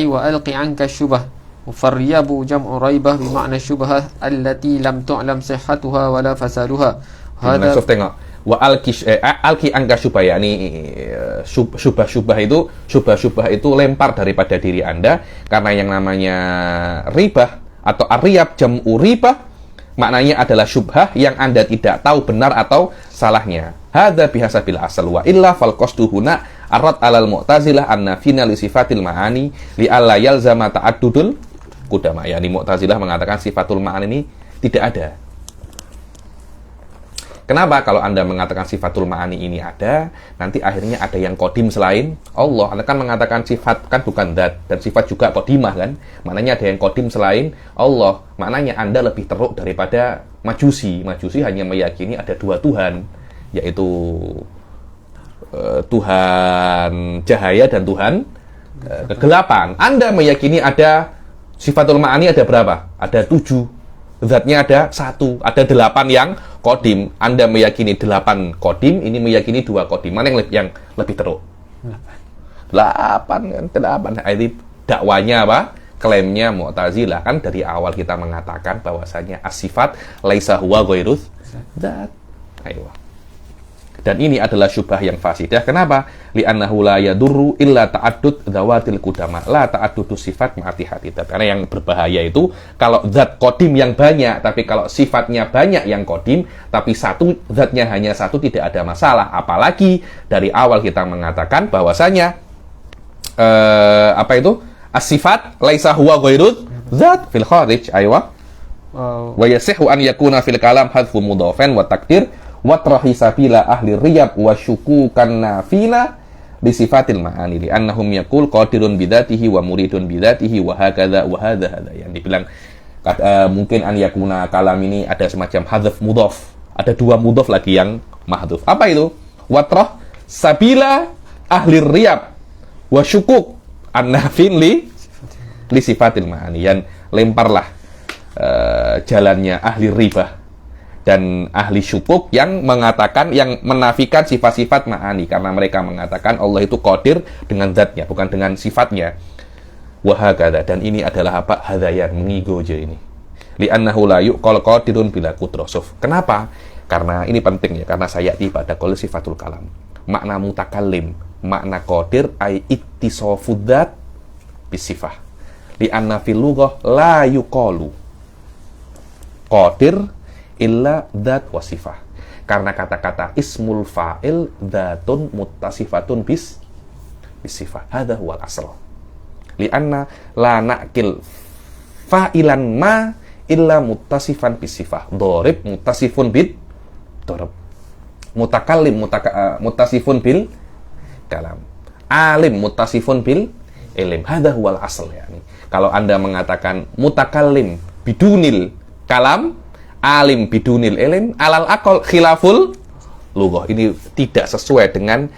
wa alqi anka syubah. فالرياب جمع ريبة بمعنى الشبهة التي لم تعلم صحتها ولا فسادها. هذا شوف tengok wa alki angka syubah, yakni syubah itu lempar daripada diri Anda, karena yang namanya ribah atau ariyab jam'u ribah maknanya adalah syubhah yang Anda tidak tahu benar atau salahnya. Hadza bihasabil asal wa illa fal qasdu huna arad alal mu'tazilah anna fina li sifatil ma'ani li alla yalzama ta'addudul qudama. Yani Mu'tazilah mengatakan sifatul ma'ani ini tidak ada. Kenapa? Kalau Anda mengatakan sifatul ma'ani ini ada, nanti akhirnya ada yang kodim selain Allah. Anda kan mengatakan sifat kan bukan zat, dan sifat juga kodimah kan? Maknanya ada yang kodim selain Allah. Maknanya Anda lebih teruk daripada Majusi. Majusi hanya meyakini ada dua Tuhan, yaitu Tuhan cahaya dan Tuhan kegelapan. Anda meyakini ada sifatul ma'ani ada berapa? Ada 7. Zatnya ada 1, ada 8 yang kodim. Anda meyakini 8 kodim, ini meyakini 2 kodim. Mana yang lebih teruk? 8 kan, 8. Ini dakwanya apa? Klaimnya Mu'tazilah kan dari awal kita mengatakan bahwasanya as-sifat laisa huwa ghairuz zat. Ayo. Dan ini adalah syubhah yang fasidah. Kenapa? Li'annahu la yadurru illa ta'addud dzawatil qudama. La ta'addudu sifat ma'ati hadidat. Karena yang berbahaya itu kalau zat kodim yang banyak, tapi kalau sifatnya banyak yang kodim, tapi satu zatnya hanya satu, tidak ada masalah. Apalagi dari awal kita mengatakan bahwasanya apa itu? As-sifat laisa huwa ghairuz zat fil kharij. Aywa. Wa yasihu an yakuna fil kalam hadfu mudhafan wa takdir watrahi sabila ahli riyab wa syukukan nafina bi sifatil ma'ani li annahum yaqul qadirun bidatihi wa muridun bidatihi wa hakadha wa hadha. Yang dibilang mungkin an yakuna kalam ini ada semacam hadzf mudhaf, ada 2 mudhaf lagi yang mahdhuf. Apa itu? Watrah sabila ahli riyab wa syukuk an-nafin li sifatil ma'ani. Yang lemparlah jalannya ahli ribah dan ahli syukuk yang mengatakan, yang menafikan sifat-sifat ma'ani, karena mereka mengatakan Allah itu qadir dengan zatnya, bukan dengan sifatnya. Wahakadha, dan ini adalah apa? Hadayan, mengigoje ini. Li'annahu la yuqal qadirun bila qudrasuf. Kenapa? Karena ini penting ya, karena saya pada qol sifatul kalam. Makna mutakallim, makna qadir ay ittisafuddat bisifah. Li'anna fil lughah la yuqalu qadir illa dzat wasifah. Karena kata-kata ismul fa'il dzatun muttasifatun bisifah. Hadza huwal asl. Lianna la naqil fa'ilan ma illa muttasifan bisifah. Dharib muttasifun bid darab. Mutakallim muttasifun bil kalam. Alim muttasifun bil ilm. Hadza huwal asl yani. Kalau Anda mengatakan mutakallim bidunil kalam, alim bidunil ilm, alal aqal khilaful lughah. Ini tidak sesuai dengan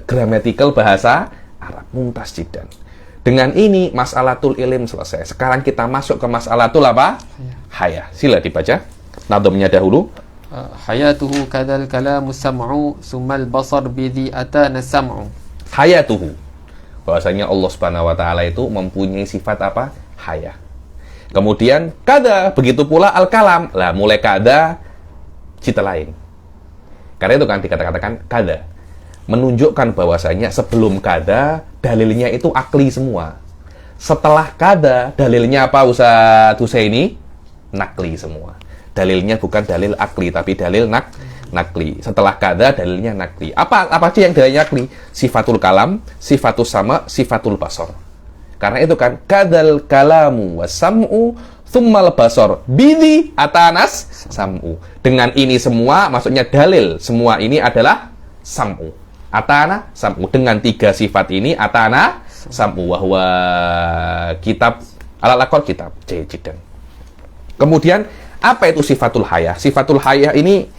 gramatikal bahasa Arab. Mumtaz jiddan. Dengan ini mas'alatul ilm selesai. Sekarang kita masuk ke mas'alatul apa? Haya. Sila dibaca nadhamnya dahulu. Hayatuhu kadzal kalamu sam'u summal basar bidhi atana sam'u. Hayatuhu. Bahwasanya Allah Subhanahu wa taala itu mempunyai sifat apa? Haya. Kemudian kada, begitu pula al-kalam. Lah mulai kada cita lain. Karena itu kan dikatakan kada. Menunjukkan bahwasanya sebelum kada dalilnya itu akli semua. Setelah kada dalilnya apa Ustaz Husaini? Nakli semua. Dalilnya bukan dalil akli tapi dalil nakli. Setelah kada dalilnya nakli. Apa aja yang dalilnya nakli? Sifatul kalam, sifatul sama, sifatul basar. Karena itu kan kadal kalamu wasam'u thummal basar bidhi atanas sam'u. Dengan ini semua maksudnya dalil semua ini adalah sam'u. Atana sam'u. Dengan 3 sifat ini atana sam'u wahwa kitab alal aqal kitab jiddan. Kemudian apa itu sifatul haya? Sifatul haya ini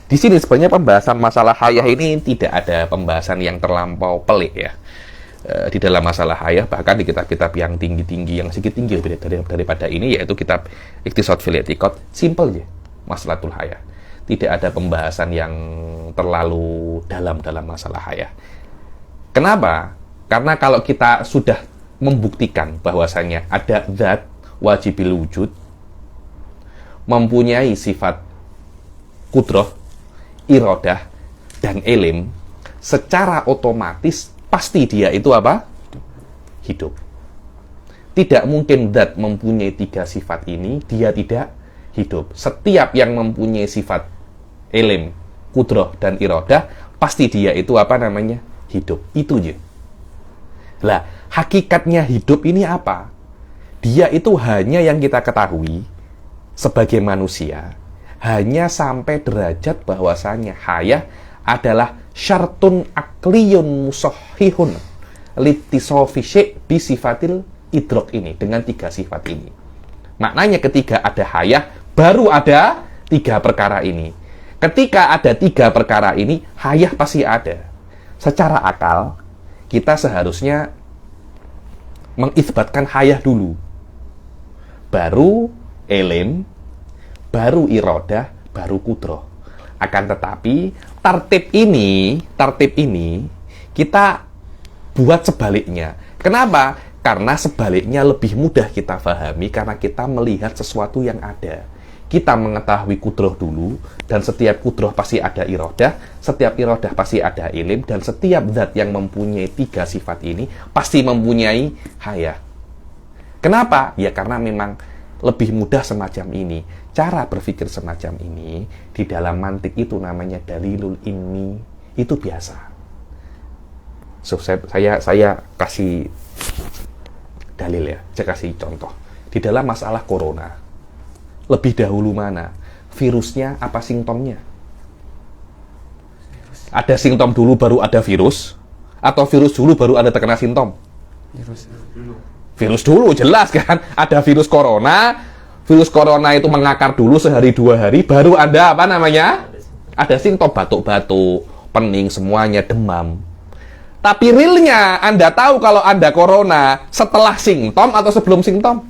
di sini sebenarnya pembahasan masalah haya ini tidak ada pembahasan yang terlampau pelik ya. Di dalam masalah haya, bahkan di kitab-kitab yang tinggi-tinggi, yang sedikit tinggi daripada ini, yaitu kitab Iqtisad fil I'tiqad, simple ya, masalatul haya. Tidak ada pembahasan yang terlalu dalam masalah haya. Kenapa? Karena kalau kita sudah membuktikan bahwasanya ada zat wajibil wujud, mempunyai sifat kudrah, iradah, dan ilm, secara otomatis pasti dia itu apa? Hidup. Tidak mungkin zat mempunyai 3 sifat ini, dia tidak hidup. Setiap yang mempunyai sifat ilm, kudrah, dan iradah, pasti dia itu apa namanya? Hidup. Itu aja. Lah, hakikatnya hidup ini apa? Dia itu hanya yang kita ketahui sebagai manusia, hanya sampai derajat bahwasanya hayah adalah syartun akliyun musahihun litisofi syai' bisifatil idrok ini, dengan 3 sifat ini. Maknanya ketika ada hayah, baru ada 3 perkara ini. Ketika ada 3 perkara ini, hayah pasti ada. Secara akal, kita seharusnya mengisbatkan hayah dulu. Baru ilm, baru iradah, baru kudroh. Akan tetapi, tartib ini kita buat sebaliknya. Kenapa? Karena sebaliknya lebih mudah kita pahami, karena kita melihat sesuatu yang ada. Kita mengetahui kudroh dulu, dan setiap kudroh pasti ada iradah, setiap iradah pasti ada ilim, dan setiap zat yang mempunyai 3 sifat ini pasti mempunyai hayah. Kenapa? Ya karena memang lebih mudah semacam ini. Cara berpikir semacam ini di dalam mantik itu namanya dalilul ilmi. Itu biasa. So, saya kasih dalil ya. Saya kasih contoh. Di dalam masalah corona, lebih dahulu mana? Virusnya apa simptomnya? Ada simptom dulu baru ada virus? Atau virus dulu baru ada terkena simptom? Virus dulu, jelas kan? Ada virus corona itu mengakar dulu sehari 2 hari, baru ada apa namanya? Ada simptom, batuk-batuk, pening semuanya, demam. Tapi realnya Anda tahu kalau Anda corona setelah simptom atau sebelum simptom?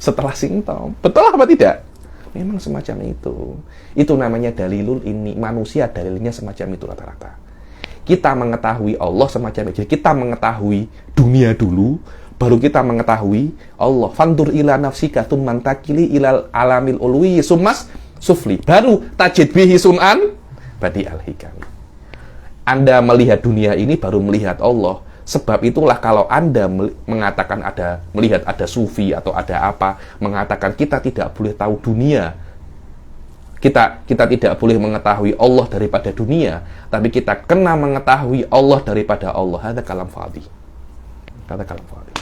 Setelah simptom. Betul apa tidak? Memang semacam itu. Itu namanya dalilul ini. Manusia dalilnya semacam itu rata-rata. Kita mengetahui Allah semacam itu. Jadi kita mengetahui dunia dulu, baru kita mengetahui Allah. Fandur ila nafsika thumma takili ilal alamil ulwi summas sufli. Baru tajid bihi sun'an badi al-hikam. Anda melihat dunia ini baru melihat Allah. Sebab itulah kalau Anda mengatakan melihat ada sufi atau ada apa, mengatakan kita tidak boleh tahu dunia. Kita tidak boleh mengetahui Allah daripada dunia, tapi kita kena mengetahui Allah daripada Allah. Ada kalam fadhi. Kata kalam fadhi.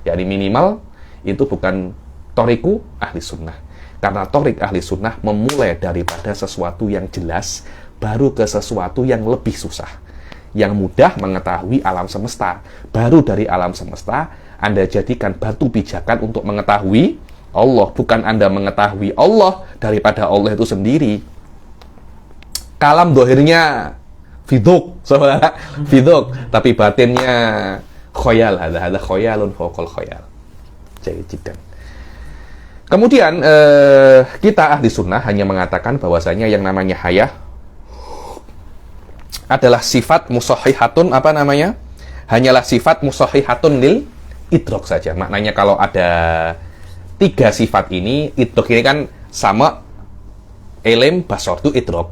Jadi minimal itu bukan toriku ahli sunnah. Karena torik ahli sunnah memulai daripada sesuatu yang jelas, baru ke sesuatu yang lebih susah. Yang mudah mengetahui alam semesta. Baru dari alam semesta, Anda jadikan batu pijakan untuk mengetahui Allah. Bukan Anda mengetahui Allah daripada Allah itu sendiri. Kalam dohirnya fiduk, saudara, fiduk. Tapi batinnya khoyal, ada khoyalun fokol khoyal. Jadi kemudian kita ahli sunnah hanya mengatakan bahwasanya yang namanya hayah adalah sifat musahihatun, hanyalah sifat musahihatun lil idrok saja. Maknanya kalau ada 3 sifat ini, idrok ini kan sama ilm, basar itu idrok.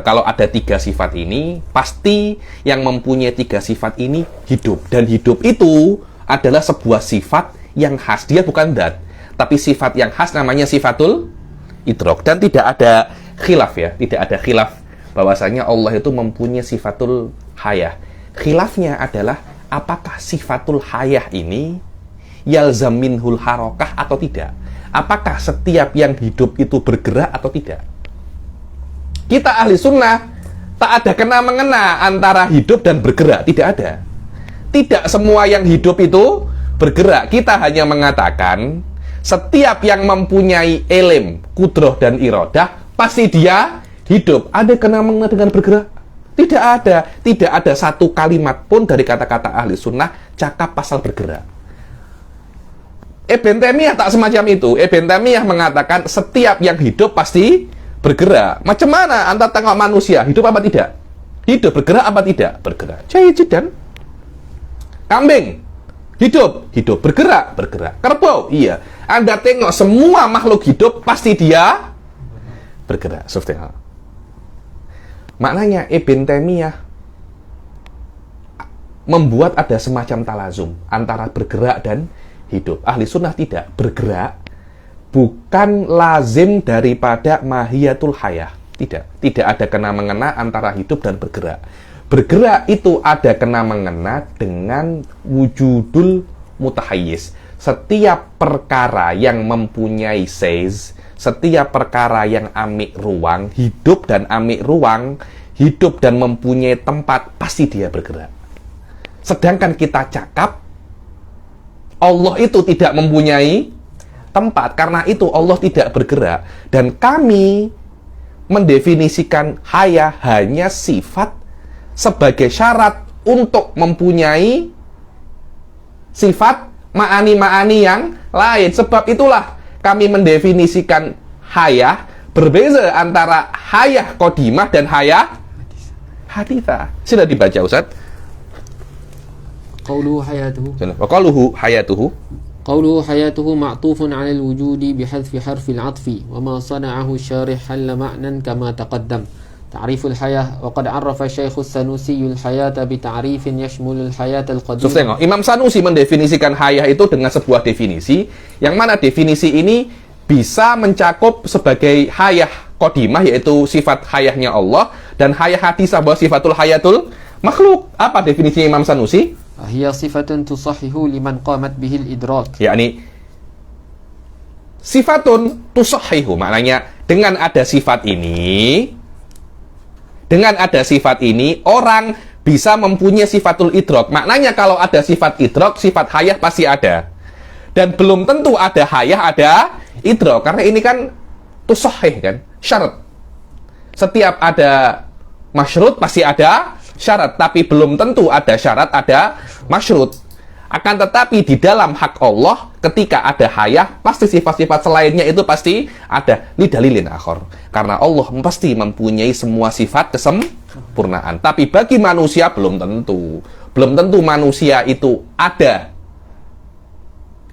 Kalau ada 3 sifat ini, pasti yang mempunyai 3 sifat ini hidup. Dan hidup itu adalah sebuah sifat yang khas. Dia bukan dat, tapi sifat yang khas namanya sifatul idrok. Dan tidak ada khilaf ya, tidak ada khilaf bahwasanya Allah itu mempunyai sifatul hayah. Khilafnya adalah apakah sifatul hayah ini yalzam minhul harokah atau tidak? Apakah setiap yang hidup itu bergerak atau tidak? Kita ahli sunnah tak ada kena-mengena antara hidup dan bergerak, tidak ada. Tidak semua yang hidup itu bergerak. Kita hanya mengatakan setiap yang mempunyai ilm, kudroh dan iradah pasti dia hidup. Ada kena-mengena dengan bergerak? Tidak ada. Tidak ada satu kalimat pun dari kata-kata ahli sunnah cakap pasal bergerak. Ibn Taimiyah tak semacam itu. Ibn Taimiyah mengatakan setiap yang hidup pasti bergerak. Macam mana Anda tengok manusia? Hidup apa tidak? Hidup. Bergerak apa tidak? Bergerak. Jayidan. Kambing. Hidup. Hidup. Bergerak. Bergerak. Kerbau. Iya. Anda tengok semua makhluk hidup pasti dia bergerak. Subhanallah. Maknanya Ibn Taimiyah membuat ada semacam talazum antara bergerak dan hidup. Ahli sunnah tidak. Bergerak bukan lazim daripada mahiyatul hayah. Tidak ada kena-mengena antara hidup dan bergerak. Bergerak itu ada kena-mengena dengan wujudul mutahayyiz. setiap perkara yang mempunyai size, setiap perkara yang amik ruang, hidup dan amik ruang, hidup dan mempunyai tempat, pasti dia bergerak. Sedangkan kita cakap, Allah itu tidak mempunyai tempat, karena itu Allah tidak bergerak. Dan kami mendefinisikan hayah hanya sifat sebagai syarat untuk mempunyai sifat ma'ani-ma'ani yang lain. Sebab itulah kami mendefinisikan hayah berbeza antara hayah qadimah dan hayah hadithah. Sudah dibaca Ustaz? Qauluhu hayatuhu. Wa qaluhu hayatuhu. قوله حياته معطوف على الوجود بحذف حرف العطف وما صنعه الشارح حل معنى كما تقدم. تعريف الحياة وقد عرف الشيخ السنوسي الحياة بتعريف يشمل الحياة القديمة. Tengok, Imam Sanusi mendefinisikan hayah itu dengan sebuah definisi yang mana definisi ini bisa mencakup sebagai hayah qadimah, yaitu sifat hayahnya Allah, dan hayah hadisah bahwa sifatul hayatul makhluk. Apa definisi Imam Sanusi? هي صفة تصحح لمن قامت به الإدراك. Yakni sifatun tusahhihu, maknanya dengan ada sifat ini, orang bisa mempunyai sifatul idrak. Maknanya kalau ada sifat idrak, sifat hayah pasti ada. Dan belum tentu ada hayah, ada idrak, karena ini kan tusahhih kan, syarat. Setiap ada masyrut pasti ada syarat, tapi belum tentu ada syarat, ada masyrut. Akan tetapi di dalam hak Allah, ketika ada hayah, pasti sifat-sifat selainnya itu pasti ada, lidalilin akhor. Karena Allah pasti mempunyai semua sifat kesempurnaan. Tapi bagi manusia belum tentu. Belum tentu manusia itu ada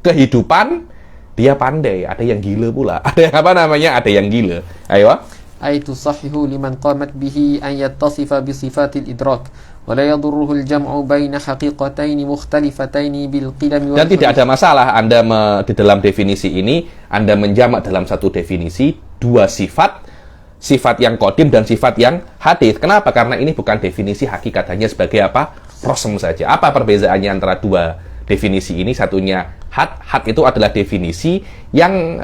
kehidupan, dia pandai. Ada yang gila pula. Ada yang apa namanya? Ada yang gila. Ayo. أي تصحح لمن قامت به أن يتصف بصفات الإدراك ولا يضره الجمع بين حقيقتين مختلفتين بالقدم dan tidak ada masalah Anda di dalam definisi ini Anda menjamak dalam satu definisi dua sifat, sifat yang qadim dan sifat yang hadits. Kenapa? Karena ini bukan definisi hakikat, hanya sebagai apa? Prosem saja. Apa perbezaannya antara dua definisi ini? Satunya had itu adalah definisi yang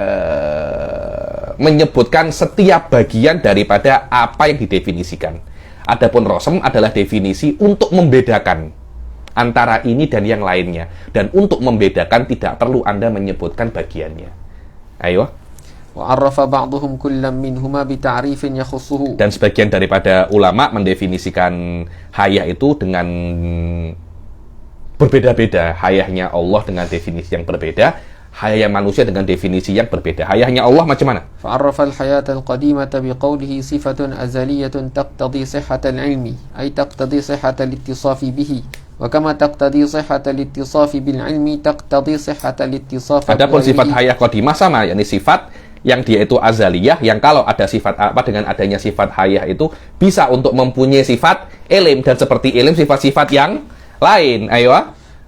menyebutkan setiap bagian daripada apa yang didefinisikan. Adapun rosem adalah definisi untuk membedakan antara ini dan yang lainnya. Dan untuk membedakan tidak perlu Anda menyebutkan bagiannya. Ayo. وعرف بعضهم كلا منهما بتعريف يخصه. Dan sebagian daripada ulama mendefinisikan hayah itu dengan berbeda-beda. Hayahnya Allah dengan definisi yang berbeda, hayah manusia dengan definisi yang berbeda. Hayahnya Allah macam mana? فعرف الحياة القديمة بقوله صفة أزلية تقتضي صحة العلم أي تقتضي صحة الاتصاف به وكما تقتضي صحة الاتصاف بالعلم تقتضي صحة الاتصاف. Adapun sifat hayah qadimah sama, yakni sifat yang dia itu azaliyah, yang kalau ada sifat apa dengan adanya sifat hayah itu bisa untuk mempunyai sifat ilim, dan seperti ilim sifat-sifat yang lain. Ayo.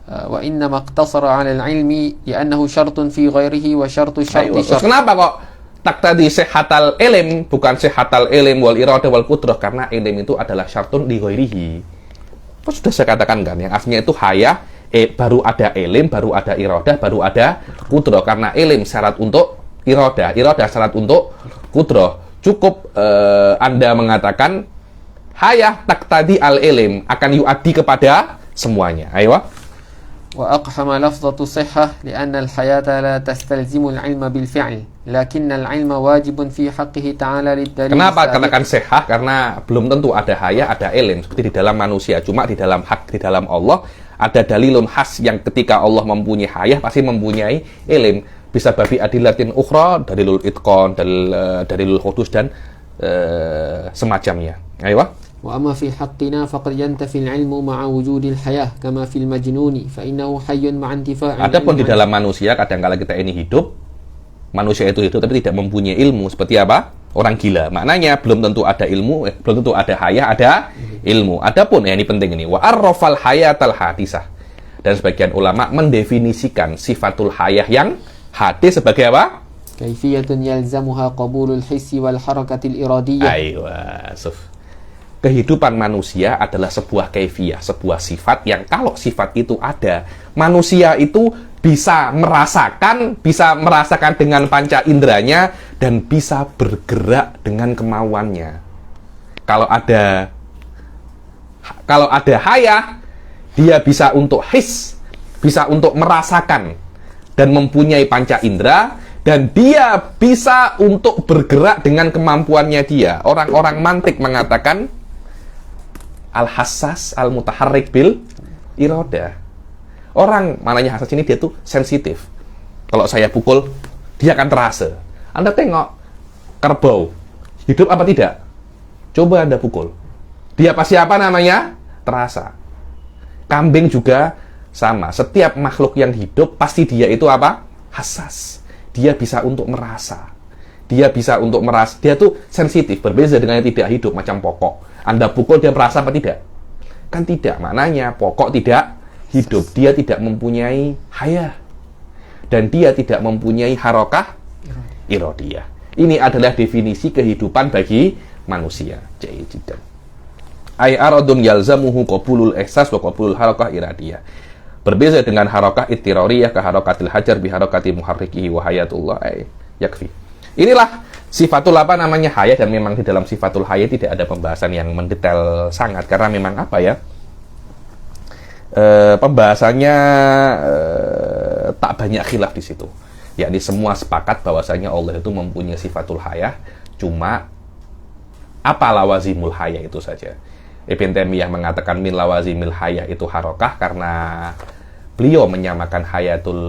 وإنما اقتصر على العلم لأنه شرط في غيره وشرط الشرط شرط. Kenapa kok tak tadi sehatal ilim bukan sehatal ilim wal iradah wal qudrah? Karena ilim itu adalah syartun li ghairihi. Sudah saya katakan kan, yang aslinya itu hayah, baru ada ilim, baru ada iradah, baru ada qudrah. Karena ilim syarat untuk iradah, iradah syarat untuk qudrah. Cukup Anda mengatakan hayah tak tadi al ilim akan yuaddi kepada semuanya. Ayo. وأقحم لفظة صحة لأن الحياة لا تستلزم العلم بالفعل لكن العلم واجب في حقه تعالى للدليل. Kenapa katakan sehah? Karena belum tentu ada hayah, ada ilim seperti di dalam manusia. Cuma di dalam hak, di dalam Allah ada dalilun khas yang ketika Allah mempunyai hayah pasti mempunyai ilim. Bisa babi adilatin ukhra, dalilul itqan, dalilul hudus dan semacamnya. Ayo. وأما في حقنا فقد ينتفي العلم مع وجود الحياة كما في المجنون فإنه حي مع انتفاء. Adapun di dalam manusia kadang-kala kita ini hidup, manusia itu hidup tapi tidak mempunyai ilmu. Seperti apa? Orang gila. Maknanya belum tentu ada ilmu, belum tentu ada hayah, ada ilmu. Adapun ini penting ini, wa arrafal hayatal hadisah. Dan sebagian ulama mendefinisikan sifatul hayah yang hadis sebagai apa? Kaifiyatun yalzamuha qabulul hissi wal harakatil iradiyah. Aywa, kehidupan manusia adalah sebuah kaifiyah, sebuah sifat yang kalau sifat itu ada, manusia itu bisa merasakan dengan panca inderanya, dan bisa bergerak dengan kemauannya. Kalau ada hayah, dia bisa untuk his, bisa untuk merasakan dan mempunyai panca indera, dan dia bisa untuk bergerak dengan kemampuannya dia. Orang-orang mantik mengatakan al-hassas al-mutaharrik bil iroda. Orang mananya hassas ini dia tuh sensitif. Kalau saya pukul, dia akan terasa. Anda tengok kerbau, hidup apa tidak? Coba Anda pukul, dia pasti apa namanya? Terasa. Kambing juga sama. Setiap makhluk yang hidup pasti dia itu apa? Hassas. Dia bisa untuk merasa. Dia tuh sensitif. Berbeda dengan yang tidak hidup, macam pokok. Anda pukul, dia merasa apa tidak? Kan tidak. Maknanya pokok tidak hidup. Dia tidak mempunyai hayah. Dan dia tidak mempunyai harokah irodiyah. Ini adalah definisi kehidupan bagi manusia. Jayyid. Ay aradun yalzamuhu qabulul ihsas wa qabulul harokah iradiyah. Berbeza dengan harokah ittirariyah ke harokatil hajar bi harokati muharrikihi wa hayatullah yakfi. Inilah sifatul hayah, dan memang di dalam sifatul hayah tidak ada pembahasan yang mendetail sangat, karena memang pembahasannya tak banyak khilaf di situ. Yakni semua sepakat bahwasanya Allah itu mempunyai sifatul hayah, cuma apa lawazimul hayah itu saja. Ibn Taimiyah mengatakan min lawazimil hayah itu harokah, karena beliau menyamakan hayatul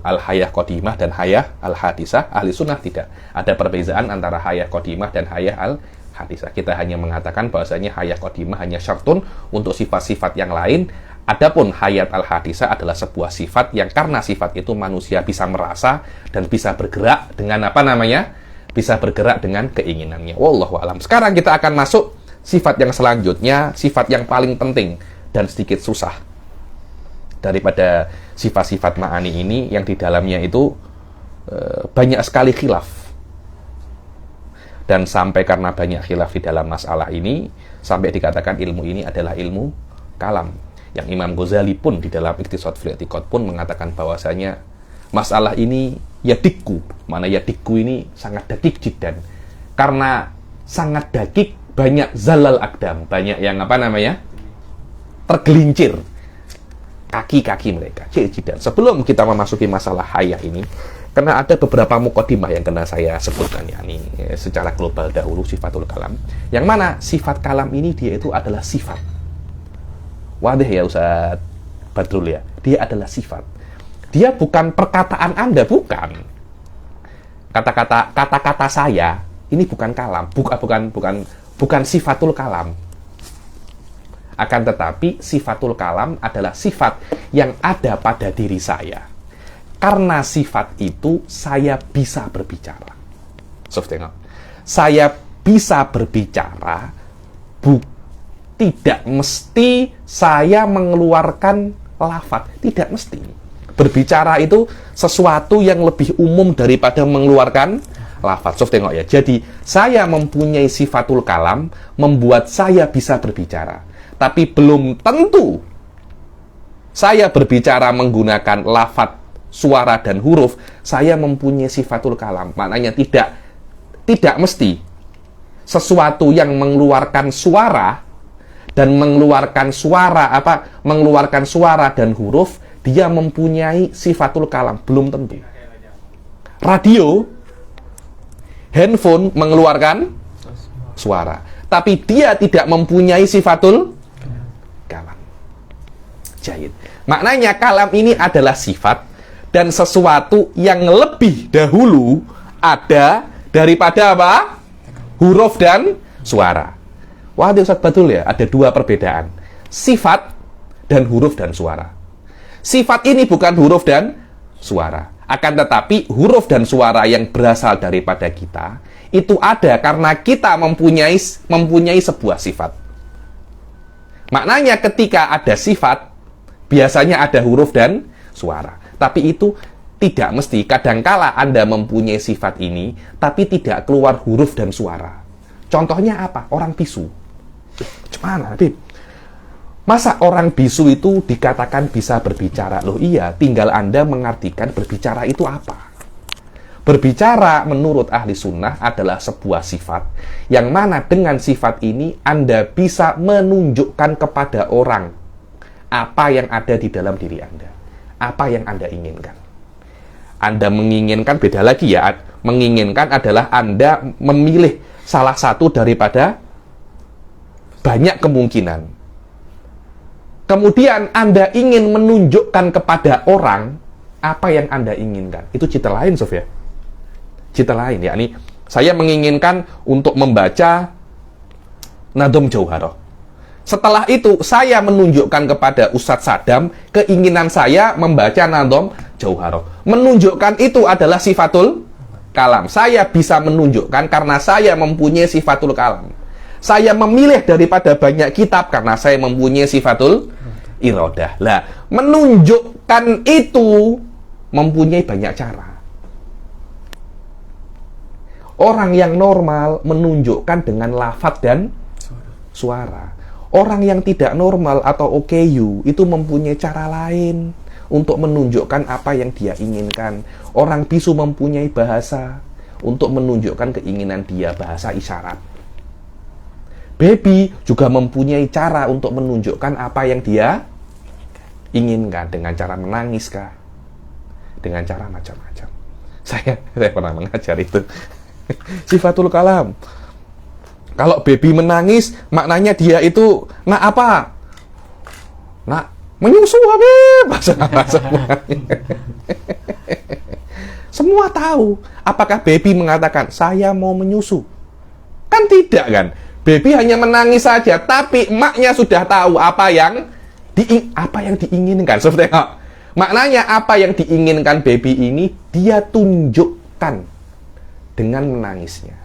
al-hayah qadimah dan hayah al-hadisah. Ahli sunnah tidak ada perbezaan antara hayah qadimah dan hayah al-hadisah. Kita hanya mengatakan bahwasanya hayah qadimah hanya syartun untuk sifat-sifat yang lain. Adapun hayat al-hadisah adalah sebuah sifat yang karena sifat itu manusia bisa merasa dan bisa bergerak dengan bisa bergerak dengan keinginannya. Wallahu a'lam. Sekarang kita akan masuk sifat yang selanjutnya, sifat yang paling penting dan sedikit susah daripada sifat-sifat ma'ani ini, yang di dalamnya itu banyak sekali khilaf. Dan sampai karena banyak khilaf di dalam masalah ini, sampai dikatakan ilmu ini adalah ilmu kalam. Yang Imam Ghazali pun di dalam Iqtisad fil I'tiqad pun mengatakan bahwasanya masalah ini yadikku. Mana yadikku ini sangat dakik jiddan. Karena sangat dakik, banyak zalal akdam, banyak yang tergelincir kaki-kaki mereka. Jiddan. Sebelum kita memasuki masalah hayah ini, karena ada beberapa mukadimah yang kena saya sebutkan, yakni secara global dahulu sifatul kalam. Yang mana sifat kalam ini dia itu adalah sifat. Wadah ya Ustaz Badrul ya. Dia adalah sifat. Dia bukan perkataan Anda, bukan. Kata-kata saya ini bukan kalam, bukan sifatul kalam. Akan tetapi sifatul kalam adalah sifat yang ada pada diri saya. Karena sifat itu saya bisa berbicara. Saya bisa berbicara, tidak mesti saya mengeluarkan lafaz, tidak mesti. Berbicara itu sesuatu yang lebih umum daripada mengeluarkan lafaz. Ya. Jadi saya mempunyai sifatul kalam membuat saya bisa berbicara. Tapi belum tentu saya berbicara menggunakan lafaz, suara dan huruf, saya mempunyai sifatul kalam. Maknanya tidak mesti sesuatu yang mengeluarkan suara dan mengeluarkan suara dan huruf dia mempunyai sifatul kalam, belum tentu. Radio, handphone mengeluarkan suara, tapi dia tidak mempunyai sifatul kalam. Jahit. Maknanya kalam ini adalah sifat dan sesuatu yang lebih dahulu ada daripada huruf dan suara. Wah, Ustaz betul ya, ada dua perbedaan. Sifat dan huruf dan suara. Sifat ini bukan huruf dan suara. Akan tetapi huruf dan suara yang berasal daripada kita itu ada karena kita mempunyai sebuah sifat. Maknanya ketika ada sifat, biasanya ada huruf dan suara. Tapi itu tidak mesti. Kadangkala Anda mempunyai sifat ini, tapi tidak keluar huruf dan suara. Contohnya apa? Orang bisu. Gimana, Habib? Masa orang bisu itu dikatakan bisa berbicara? Loh iya, tinggal Anda mengartikan berbicara itu apa. Berbicara menurut ahli sunnah adalah sebuah sifat, yang mana dengan sifat ini Anda bisa menunjukkan kepada orang apa yang ada di dalam diri Anda, apa yang Anda inginkan. Anda menginginkan, beda lagi ya, menginginkan adalah Anda memilih salah satu daripada banyak kemungkinan. Kemudian Anda ingin menunjukkan kepada orang apa yang Anda inginkan. Itu cita lain, Sof ya. Cita lain, yakni saya menginginkan untuk membaca Nadhom Jauharah. Setelah itu, saya menunjukkan kepada Ustadz Sadam keinginan saya membaca Nadhom Jauharah. Menunjukkan itu adalah sifatul kalam. Saya bisa menunjukkan karena saya mempunyai sifatul kalam. Saya memilih daripada banyak kitab karena saya mempunyai sifatul iradah. Lah, menunjukkan itu mempunyai banyak cara. Orang yang normal menunjukkan dengan lafaz dan suara. Orang yang tidak normal atau OKU itu mempunyai cara lain untuk menunjukkan apa yang dia inginkan. Orang bisu mempunyai bahasa untuk menunjukkan keinginan dia, bahasa isyarat. Baby juga mempunyai cara untuk menunjukkan apa yang dia inginkan, dengan cara menangis kah, dengan cara macam-macam. Saya pernah mengajar itu. Sifatul kalam. Kalau baby menangis, maknanya dia itu nak apa? Nak menyusu, Habib. Semua tahu. Apakah baby mengatakan saya mau menyusu? Kan tidak kan? Baby hanya menangis saja, tapi emaknya sudah tahu apa yang diinginkan. So, tengok. Maknanya apa yang diinginkan baby ini dia tunjukkan dengan menangisnya.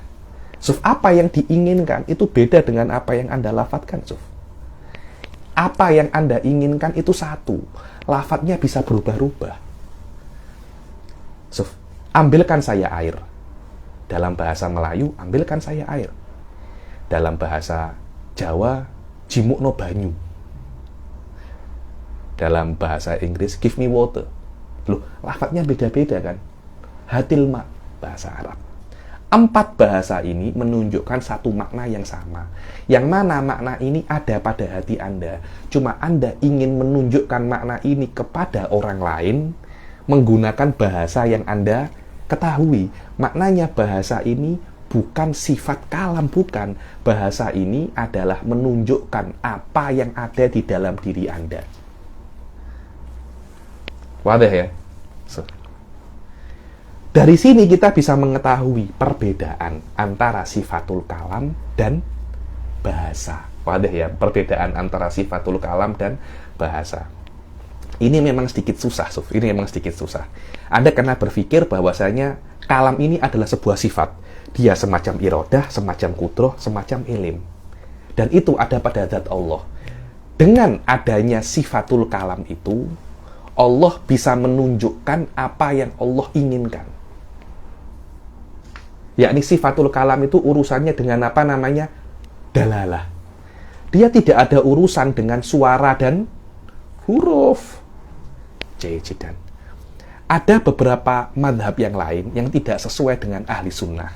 So, apa yang diinginkan itu beda dengan apa yang Anda lafadzkan. So, apa yang Anda inginkan itu satu, lafadznya bisa berubah-ubah. So, ambilkan saya air. Dalam bahasa Melayu, ambilkan saya air. Dalam bahasa Jawa, jimukno banyu. Dalam bahasa Inggris, give me water. Loh, lafadznya beda-beda kan? Hatil ma, bahasa Arab. 4 bahasa ini menunjukkan satu makna yang sama. Yang mana makna ini ada pada hati Anda. Cuma Anda ingin menunjukkan makna ini kepada orang lain menggunakan bahasa yang Anda ketahui. Maknanya bahasa ini bukan sifat kalam, bukan. Bahasa ini adalah menunjukkan apa yang ada di dalam diri Anda. Wadah ya? So. Dari sini kita bisa mengetahui perbedaan antara sifatul kalam dan bahasa. Wadah ya? Perbedaan antara sifatul kalam dan bahasa. Ini memang sedikit susah, Sof. Ini memang sedikit susah. Anda kena berpikir bahwasanya kalam ini adalah sebuah sifat. Dia semacam iradah, semacam kudroh, semacam ilim. Dan itu ada pada zat Allah. Dengan adanya sifatul kalam itu, Allah bisa menunjukkan apa yang Allah inginkan. Yakni sifatul kalam itu urusannya dengan apa namanya? Dalalah. Dia tidak ada urusan dengan suara dan huruf. Jayidan. Ada beberapa madhab yang lain yang tidak sesuai dengan ahli sunnah,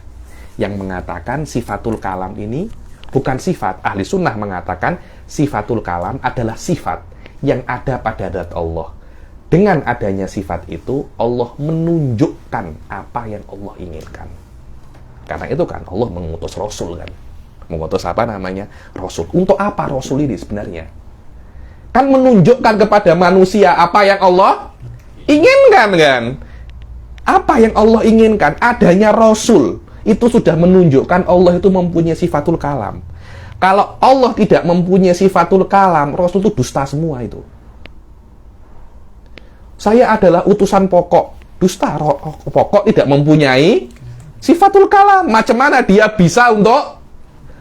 yang mengatakan sifatul kalam ini bukan sifat. Ahli sunnah mengatakan sifatul kalam adalah sifat yang ada pada zat Allah. Dengan adanya sifat itu, Allah menunjukkan apa yang Allah inginkan. Karena itu kan Allah mengutus Rasul kan. Mengutus apa namanya? Rasul. Untuk apa Rasul ini sebenarnya? Kan menunjukkan kepada manusia apa yang Allah inginkan kan. Apa yang Allah inginkan? Adanya Rasul. Itu sudah menunjukkan Allah itu mempunyai sifatul kalam. Kalau Allah tidak mempunyai sifatul kalam, Rasul itu dusta semua itu. Saya adalah utusan pokok. Dusta, pokok tidak mempunyai sifatul kalam. Macam mana dia bisa untuk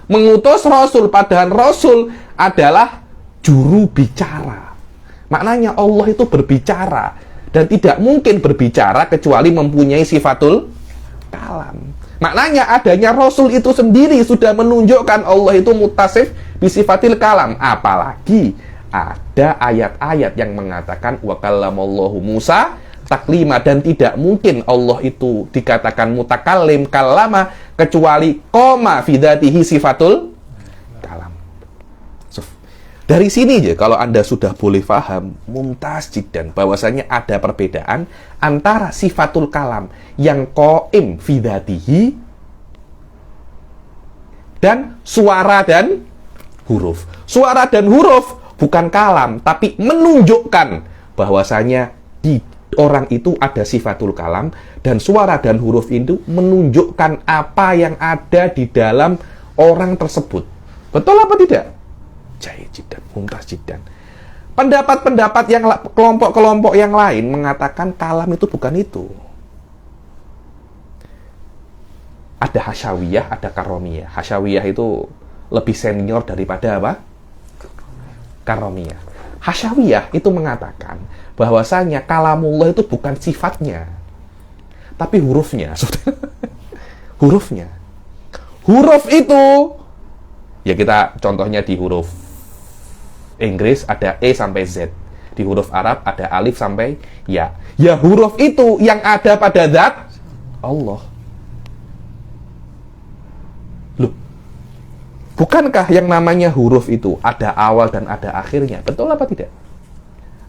mengutus Rasul? Padahal Rasul adalah juru bicara. Maknanya Allah itu berbicara. Dan tidak mungkin berbicara kecuali mempunyai sifatul kalam. Maknanya adanya Rasul itu sendiri sudah menunjukkan Allah itu mutasif bisifatil kalam. Apalagi ada ayat-ayat yang mengatakan wa kallamallahu Musa taklima, dan tidak mungkin Allah itu dikatakan mutakallim kalama kecuali koma fi dzatihi sifatul kalam. Dari sini ya, kalau Anda sudah boleh paham mumtaz jiddan bahwasanya ada perbedaan antara sifatul kalam yang qaim fi dzatihi dan suara dan huruf. Suara dan huruf bukan kalam, tapi menunjukkan bahwasanya di orang itu ada sifatul kalam, dan suara dan huruf itu menunjukkan apa yang ada di dalam orang tersebut. Betul apa tidak? Jahit jiddan, mumtaz jiddan. Pendapat-pendapat yang kelompok-kelompok yang lain mengatakan kalam itu bukan itu. Ada hasyawiyah, ada karomiyah. Hasyawiyah itu lebih senior daripada apa? Karomiyah. Hasyawiyah itu mengatakan bahwasanya kalamullah itu bukan sifatnya, tapi hurufnya. Hurufnya. Huruf itu, ya kita contohnya di huruf Inggris ada E sampai Z. Di huruf Arab ada alif sampai ya. Ya huruf itu yang ada pada zat Allah. Loh, bukankah yang namanya huruf itu ada awal dan ada akhirnya? Betul apa tidak?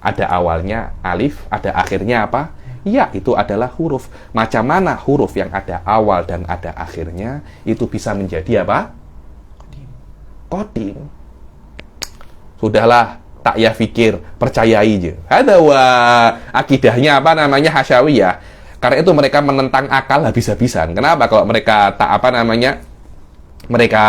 Ada awalnya alif, ada akhirnya apa? Ya, itu adalah huruf. Macam mana huruf yang ada awal dan ada akhirnya itu bisa menjadi apa? Qadim. Sudahlah, tak ya fikir, percayai aja. Ada akidahnya apa namanya hasyawiyah. Karena itu mereka menentang akal habis-habisan. Kenapa? Kalau mereka tak apa namanya, mereka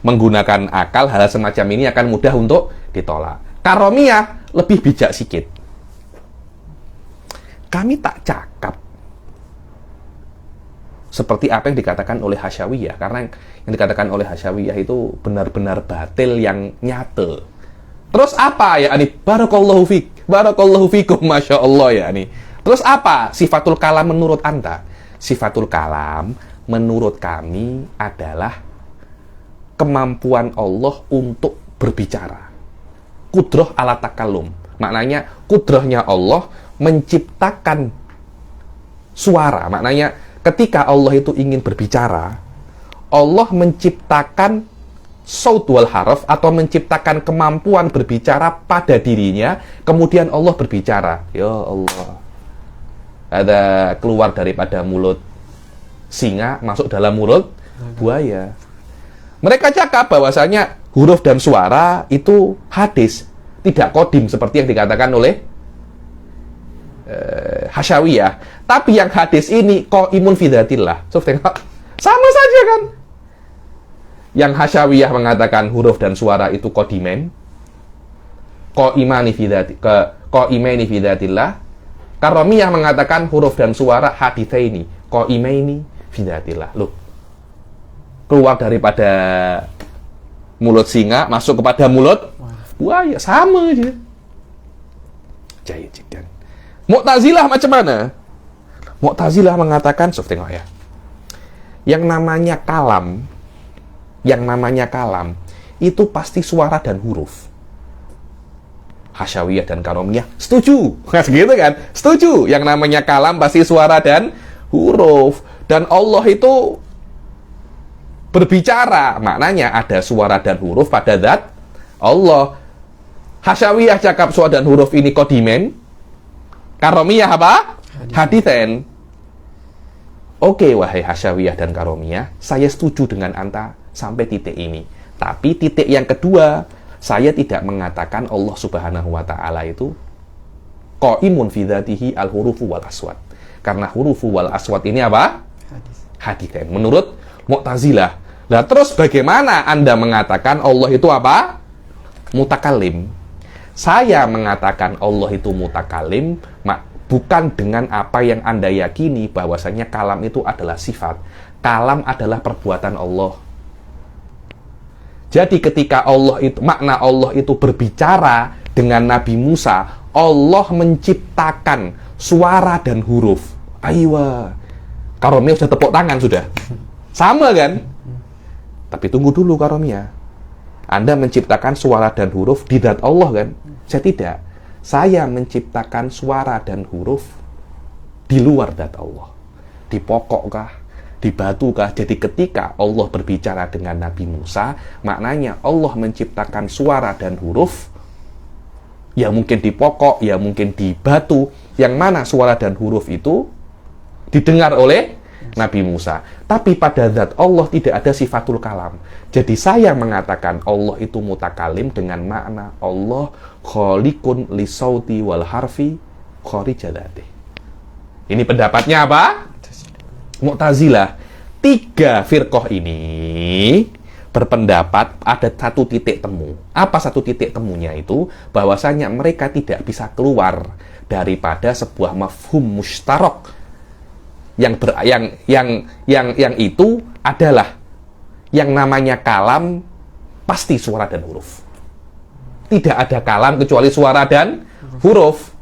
menggunakan akal, hal semacam ini akan mudah untuk ditolak. Karomiyah lebih bijak sikit. Kami tak cakap seperti apa yang dikatakan oleh hasyawiyah, karena yang dikatakan oleh hasyawiyah itu benar-benar batil yang nyata. Terus apa ya ani? Barakallahu fikum, masya Allah ya ani. Terus apa sifatul kalam menurut Anda? Sifatul kalam menurut kami adalah kemampuan Allah untuk berbicara. Kudrah ala takallum. Maknanya kudrahnya Allah menciptakan suara. Maknanya ketika Allah itu ingin berbicara, Allah menciptakan saut wal haraf atau menciptakan kemampuan berbicara pada dirinya, kemudian Allah berbicara. Ya Allah. Ada keluar daripada mulut singa masuk dalam mulut buaya. Mereka cakap bahwasanya huruf dan suara itu hadis, tidak qadim seperti yang dikatakan oleh hasyawiyah. Tapi yang hadis ini qaimun fi dzatillah. Sama saja kan? Yang hasyawiyah mengatakan huruf dan suara itu qadimen, qaimani fi dzatillah. Karomiyah mengatakan huruf dan suara haditsaini, qaimaini fi dzatillah. Loh, keluar daripada mulut singa masuk kepada mulut buaya, sama aja. Jahit jiddan. Mu'tazilah macam mana? Mu'tazilah mengatakan, tengok ya. Yang namanya kalam itu pasti suara dan huruf. Hasyawiyah dan karomiyah setuju. Nah, segitu kan? Setuju. Yang namanya kalam pasti suara dan huruf. Dan Allah itu berbicara. Maknanya ada suara dan huruf pada zat Allah. Hasyawiyah cakap suara dan huruf ini qadimen. Karomiyah apa? Haditsen. Oke, wahai hasyawiyah dan karomiyah, saya setuju dengan Anda sampai titik ini. Tapi titik yang kedua, saya tidak mengatakan Allah Subhanahu wa taala itu qaimun fi dzatihi al-hurufu wal aswat. Karena hurufu wal aswat ini apa? Haditsen. Menurut Mu'tazilah. Nah, terus bagaimana Anda mengatakan Allah itu apa? Mutakallim. Saya mengatakan Allah itu mutakallim bukan dengan apa yang Anda yakini bahwasanya kalam itu adalah sifat. Kalam adalah perbuatan Allah. Jadi ketika makna Allah itu berbicara dengan Nabi Musa, Allah menciptakan suara dan huruf. Aywa. Karomiyah sudah tepuk tangan sudah. Sama kan? Tapi tunggu dulu Karomiyah. Anda menciptakan suara dan huruf di zat Allah kan? Saya tidak. Saya menciptakan suara dan huruf di luar zat Allah. Di pokokkah? Di batukah? Jadi ketika Allah berbicara dengan Nabi Musa, maknanya Allah menciptakan suara dan huruf, ya mungkin di pokok, ya mungkin di batu, yang mana suara dan huruf itu didengar oleh Nabi Musa. Tapi pada zat Allah tidak ada sifatul kalam. Jadi saya mengatakan Allah itu mutakalim dengan makna Allah khaliqun li sauti wal harfi kharijalati. Ini pendapatnya apa? Mu'tazilah. 3 firqah ini berpendapat ada satu titik temu. Apa satu titik temunya itu? Bahwasanya mereka tidak bisa keluar daripada sebuah mafhum mushtarak yang itu adalah yang namanya kalam pasti suara dan huruf. Tidak ada kalam kecuali suara dan huruf.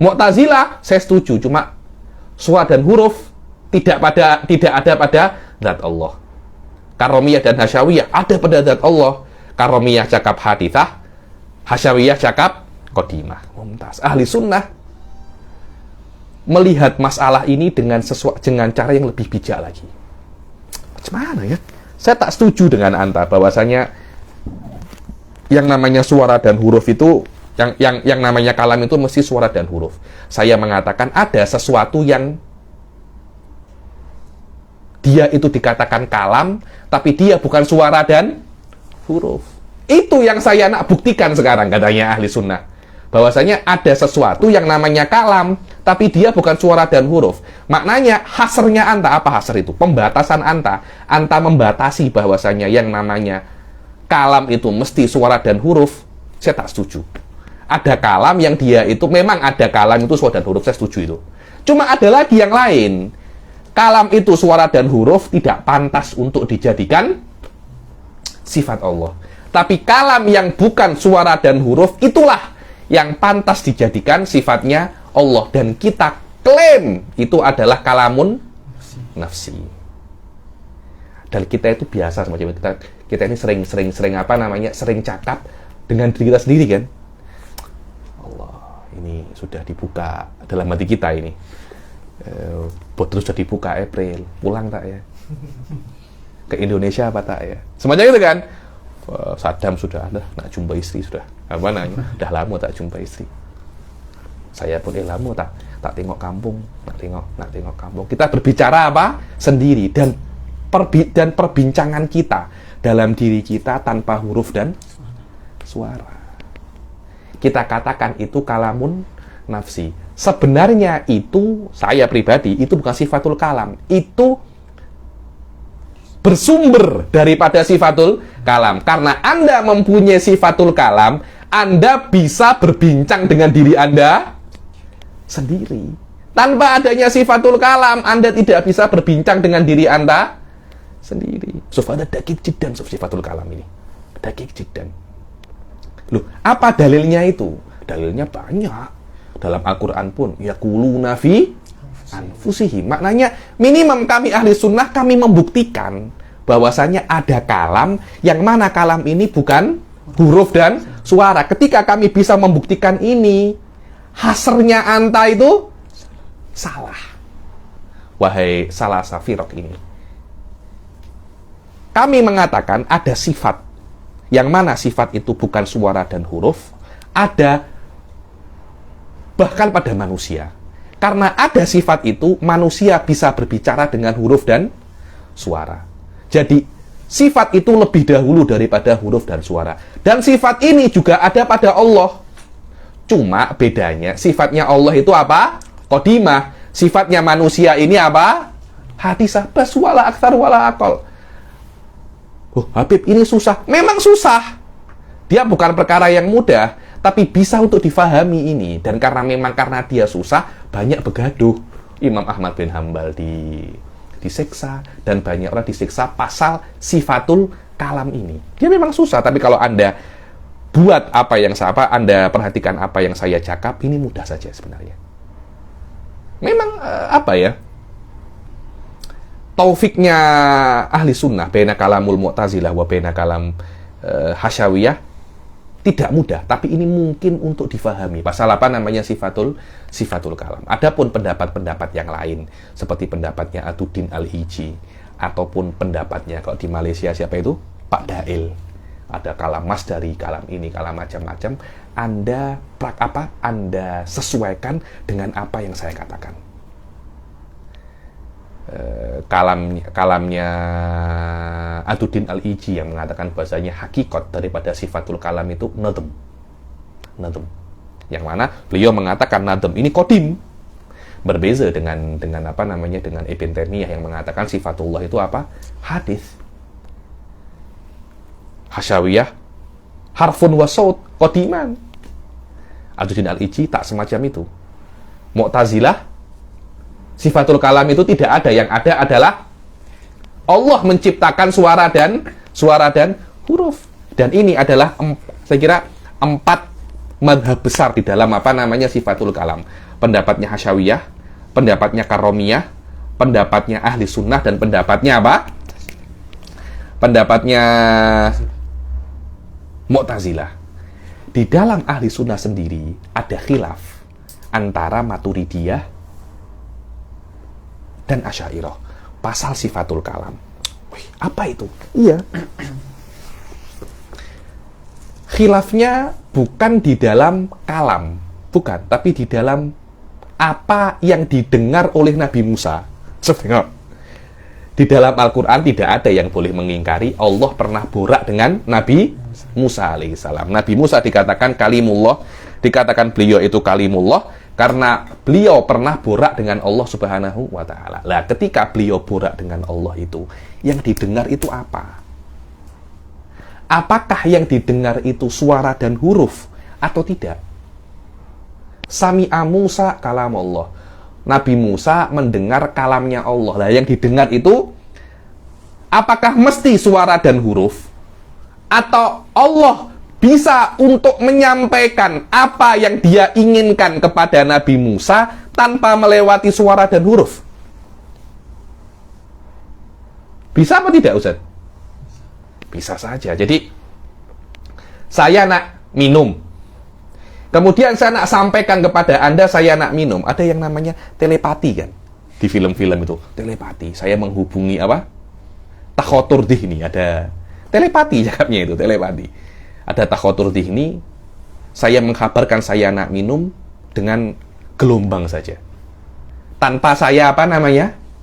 Mu'tazilah saya setuju, cuma suara dan huruf tidak ada pada zat Allah. Karomiyah dan Hasyawiyah ada pada zat Allah. Karomiyah cakap hadithah, Hasyawiyah cakap qadimah. Mumtaz. Ahli sunnah melihat masalah ini dengan cara yang lebih bijak lagi. Macam mana ya? Saya tak setuju dengan Anta bahwasanya yang namanya suara dan huruf itu, yang namanya kalam itu mesti suara dan huruf. Saya mengatakan ada sesuatu yang dia itu dikatakan kalam, tapi dia bukan suara dan huruf. Itu yang saya nak buktikan sekarang, katanya ahli sunnah. Bahwasanya ada sesuatu yang namanya kalam, tapi dia bukan suara dan huruf. Maknanya hasrnya Anta, apa hasr itu? Pembatasan Anta. Anta membatasi bahwasanya yang namanya kalam itu mesti suara dan huruf. Saya tak setuju. Ada kalam yang dia itu, memang ada kalam itu suara dan huruf, saya setuju itu. Cuma ada lagi yang lain. Kalam itu suara dan huruf tidak pantas untuk dijadikan sifat Allah. Tapi kalam yang bukan suara dan huruf, itulah yang pantas dijadikan sifatnya Allah. Dan kita klaim itu adalah kalamun nafsi. Dan kita itu biasa semacam itu. Kita ini sering apa namanya, sering cakap dengan diri kita sendiri kan. Allah, ini sudah dibuka dalam hati kita ini. Botol sudah dibuka April, pulang tak ya? Ke Indonesia apa tak ya? Semacam itu kan. Saddam sudah ada, nak jumpa istri sudah. Apa namanya? Dah lama tak jumpa istri. Saya pun lama tak tengok kampung, nak tengok kampung. Kita berbicara apa? Sendiri, dan perbincangan kita dalam diri kita tanpa huruf dan suara. Kita katakan itu kalamun nafsi. Sebenarnya itu, saya pribadi, itu bukan sifatul kalam. Itu bersumber daripada sifatul kalam. Karena Anda mempunyai sifatul kalam, Anda bisa berbincang dengan diri Anda sendiri. Tanpa adanya sifatul kalam, Anda tidak bisa berbincang dengan diri Anda sendiri. Ada dakik jiddan sifatul kalam ini. Dakik jiddan. Loh, apa dalilnya itu? Dalilnya banyak. Dalam Al-Quran pun, yaquluna fi anfusihim. Maknanya, minimum kami ahli sunnah, kami membuktikan bahwasanya ada kalam, yang mana kalam ini bukan huruf dan suara. Ketika kami bisa membuktikan ini, hasrnya Anta itu salah. Wahai salah safirok ini. Kami mengatakan ada sifat, yang mana sifat itu bukan suara dan huruf, ada bahkan pada manusia. Karena ada sifat itu, manusia bisa berbicara dengan huruf dan suara. Jadi, sifat itu lebih dahulu daripada huruf dan suara. Dan sifat ini juga ada pada Allah. Cuma bedanya, sifatnya Allah itu apa? Qadimah. Sifatnya manusia ini apa? Hadisah. Bas wala aktsar wala aqal. Oh, Habib, ini susah. Memang susah. Dia bukan perkara yang mudah, tapi bisa untuk difahami ini. Dan karena dia susah, banyak begaduh. Imam Ahmad bin Hambal disiksa, dan banyak orang disiksa pasal sifatul kalam ini. Dia memang susah, tapi kalau Anda buat Anda perhatikan apa yang saya cakap, ini mudah saja sebenarnya. Memang taufiknya ahli sunnah baina kalamul mu'tazilah wa baina kalam hasyawiyah tidak mudah, tapi ini mungkin untuk difahami. Pasal apa namanya sifatul kalam. Adapun pendapat-pendapat yang lain seperti pendapatnya Aduddin Al-Hiji ataupun pendapatnya kalau di Malaysia siapa itu? Pak Dail. Ada kalam masdari, kalam ini, kalam macam-macam. Anda sesuaikan dengan apa yang saya katakan. Kalamnya Aduddin Al-Hiji yang mengatakan bahasanya hakikat daripada sifatul kalam itu nadm. Yang mana beliau mengatakan nadm ini qadim. Berbeza dengan dengan Ibn Taimiyah yang mengatakan sifatullah itu apa? Hadis. Hasyawiyah harfun wa saut qadiman. Aduddin Al-Hiji tak semacam itu. Mu'tazilah sifatul kalam itu tidak ada, yang ada adalah Allah menciptakan suara dan huruf. Dan ini adalah saya kira 4 madhab besar di dalam sifatul kalam. Pendapatnya Hasyawiyah, pendapatnya Karomiyah, pendapatnya Ahli Sunnah, dan pendapatnya apa? Pendapatnya Mu'tazilah. Di dalam Ahli Sunnah sendiri ada khilaf antara Maturidiyah dan Asy'ariyah pasal sifatul kalam. Wih, apa itu? Iya. Khilafnya bukan di dalam kalam, bukan, tapi di dalam apa yang didengar oleh Nabi Musa. Di dalam Al-Quran tidak ada yang boleh mengingkari Allah pernah borak dengan Nabi Musa alaihissalam. Nabi Musa dikatakan kalimullah, dikatakan beliau itu kalimullah karena beliau pernah borak dengan Allah Subhanahu wa ta'ala. Lah, ketika beliau borak dengan Allah itu, yang didengar itu apa? Apakah yang didengar itu suara dan huruf atau tidak? Sami'a Musa kalamullah. Nabi Musa mendengar kalamnya Allah. Lah, yang didengar itu apakah mesti suara dan huruf? Atau Allah bisa untuk menyampaikan apa yang dia inginkan kepada Nabi Musa tanpa melewati suara dan huruf? Bisa apa tidak, Ustaz? Bisa saja. Jadi, saya nak minum. Kemudian saya nak sampaikan kepada Anda, saya nak minum. Ada yang namanya telepati kan? Di film-film itu, telepati. Saya menghubungi apa? Takhotur dihni. Ada telepati, cakapnya itu, telepati. Ada takhotur dihni. Saya mengkabarkan saya nak minum dengan gelombang saja. Tanpa saya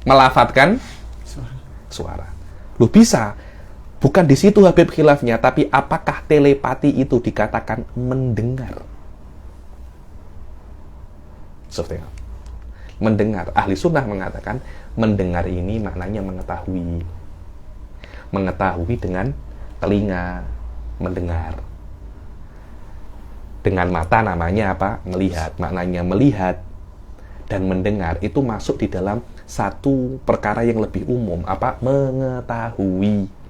melafatkan suara. Loh, bisa. Bukan di situ Habib khilafnya, tapi apakah telepati itu dikatakan mendengar? Seperti mendengar. Ahli sunnah mengatakan mendengar ini maknanya mengetahui. Mengetahui dengan telinga, mendengar. Dengan mata namanya apa? Melihat. Maknanya melihat dan mendengar itu masuk di dalam satu perkara yang lebih umum. Apa? Mengetahui.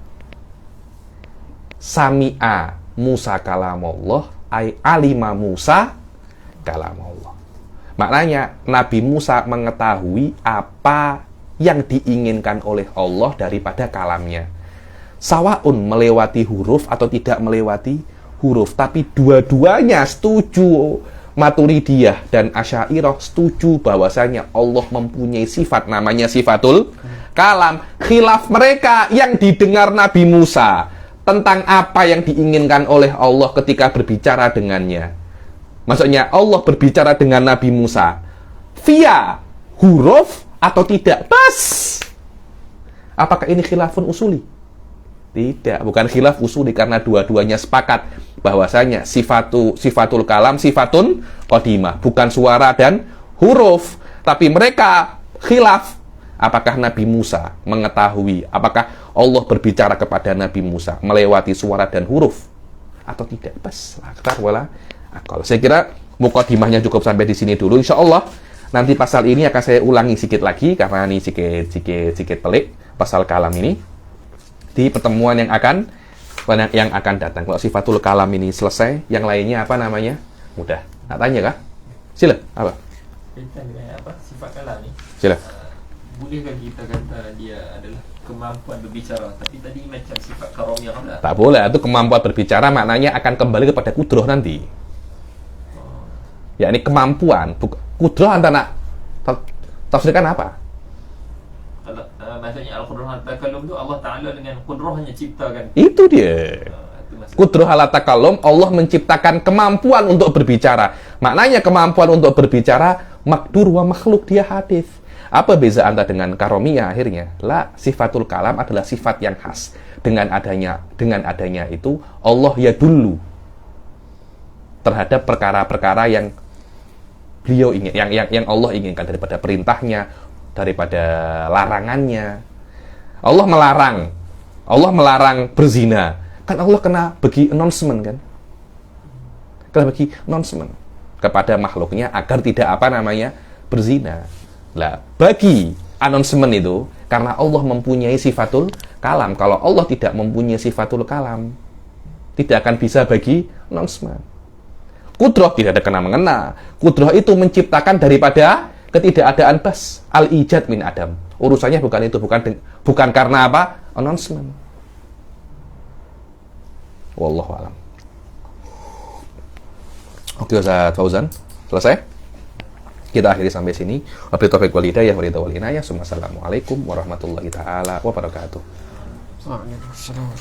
Sami'a Musa kalamullah, ay alima Musa kalamullah. Maknanya Nabi Musa mengetahui apa yang diinginkan oleh Allah daripada kalamnya. Sawaun melewati huruf atau tidak melewati huruf, tapi dua-duanya setuju. Maturidiyah dan Asy'ariyah setuju bahwasanya Allah mempunyai sifat namanya sifatul kalam. Khilaf mereka yang didengar Nabi Musa tentang apa yang diinginkan oleh Allah ketika berbicara dengannya. Maksudnya Allah berbicara dengan Nabi Musa via huruf atau tidak? Bas. Apakah ini khilafun usuli? Tidak, bukan khilaf usuli karena dua-duanya sepakat bahwasanya sifatul kalam sifatun qadimah, bukan suara dan huruf. Tapi mereka khilaf apakah Nabi Musa mengetahui, apakah Allah berbicara kepada Nabi Musa melewati suara dan huruf atau tidak? Bas, aktar wala akal. Saya kira mukadimahnya cukup sampai di sini dulu. Insya Allah nanti pasal ini akan saya ulangi sedikit lagi karena ini sedikit pelik pasal kalam ini di pertemuan yang akan datang. Kalau sifatul kalam ini selesai, yang lainnya apa namanya? Mudah. Nak tanya kah? Sila. Apa? Kaitan dengan apa? Sifat kalam ni. Sila. Bolehkah kita kata dia adalah kemampuan berbicara, tapi tadi macam sifat karomiyah lah. Tak boleh, itu kemampuan berbicara maknanya akan kembali kepada kudroh nanti. Ya, ini kemampuan, kudroh antara tafsirkan apa? Kalau maksudnya al-qudrah at-takallum itu Allah Ta'ala dengan qudrahnya ciptakan. Itu dia. Itu maksudnya. Kudroh ala takallum, Allah menciptakan kemampuan untuk berbicara. Maknanya kemampuan untuk berbicara makdur wa makhluk, dia hadis. Apa beza anda dengan karomiyah akhirnya? La, sifatul kalam adalah sifat yang khas. Dengan adanya itu Allah ya dulu terhadap perkara-perkara yang beliau ingin, yang Allah inginkan, daripada perintahnya, daripada larangannya. Allah melarang berzina. Kan Allah kena bagi announcement kan? Kena bagi announcement kepada makhluknya agar tidak berzina. Lah, bagi announcement itu karena Allah mempunyai sifatul kalam. Kalau Allah tidak mempunyai sifatul kalam, tidak akan bisa bagi announcement. Kudroh tidak ada kena-mengena. Kudroh itu menciptakan daripada ketidakadaan bas. Al-ijad min adam. Urusannya bukan itu, bukan karena apa? Announcement. Wallahu a'lam. Oke, Ustaz Fauzan, selesai? Kita akhiri sampai sini. Wabillahi taufiq wal hidayah, Assalamualaikum warahmatullahi taala wabarakatuh. Waalaikumsalam.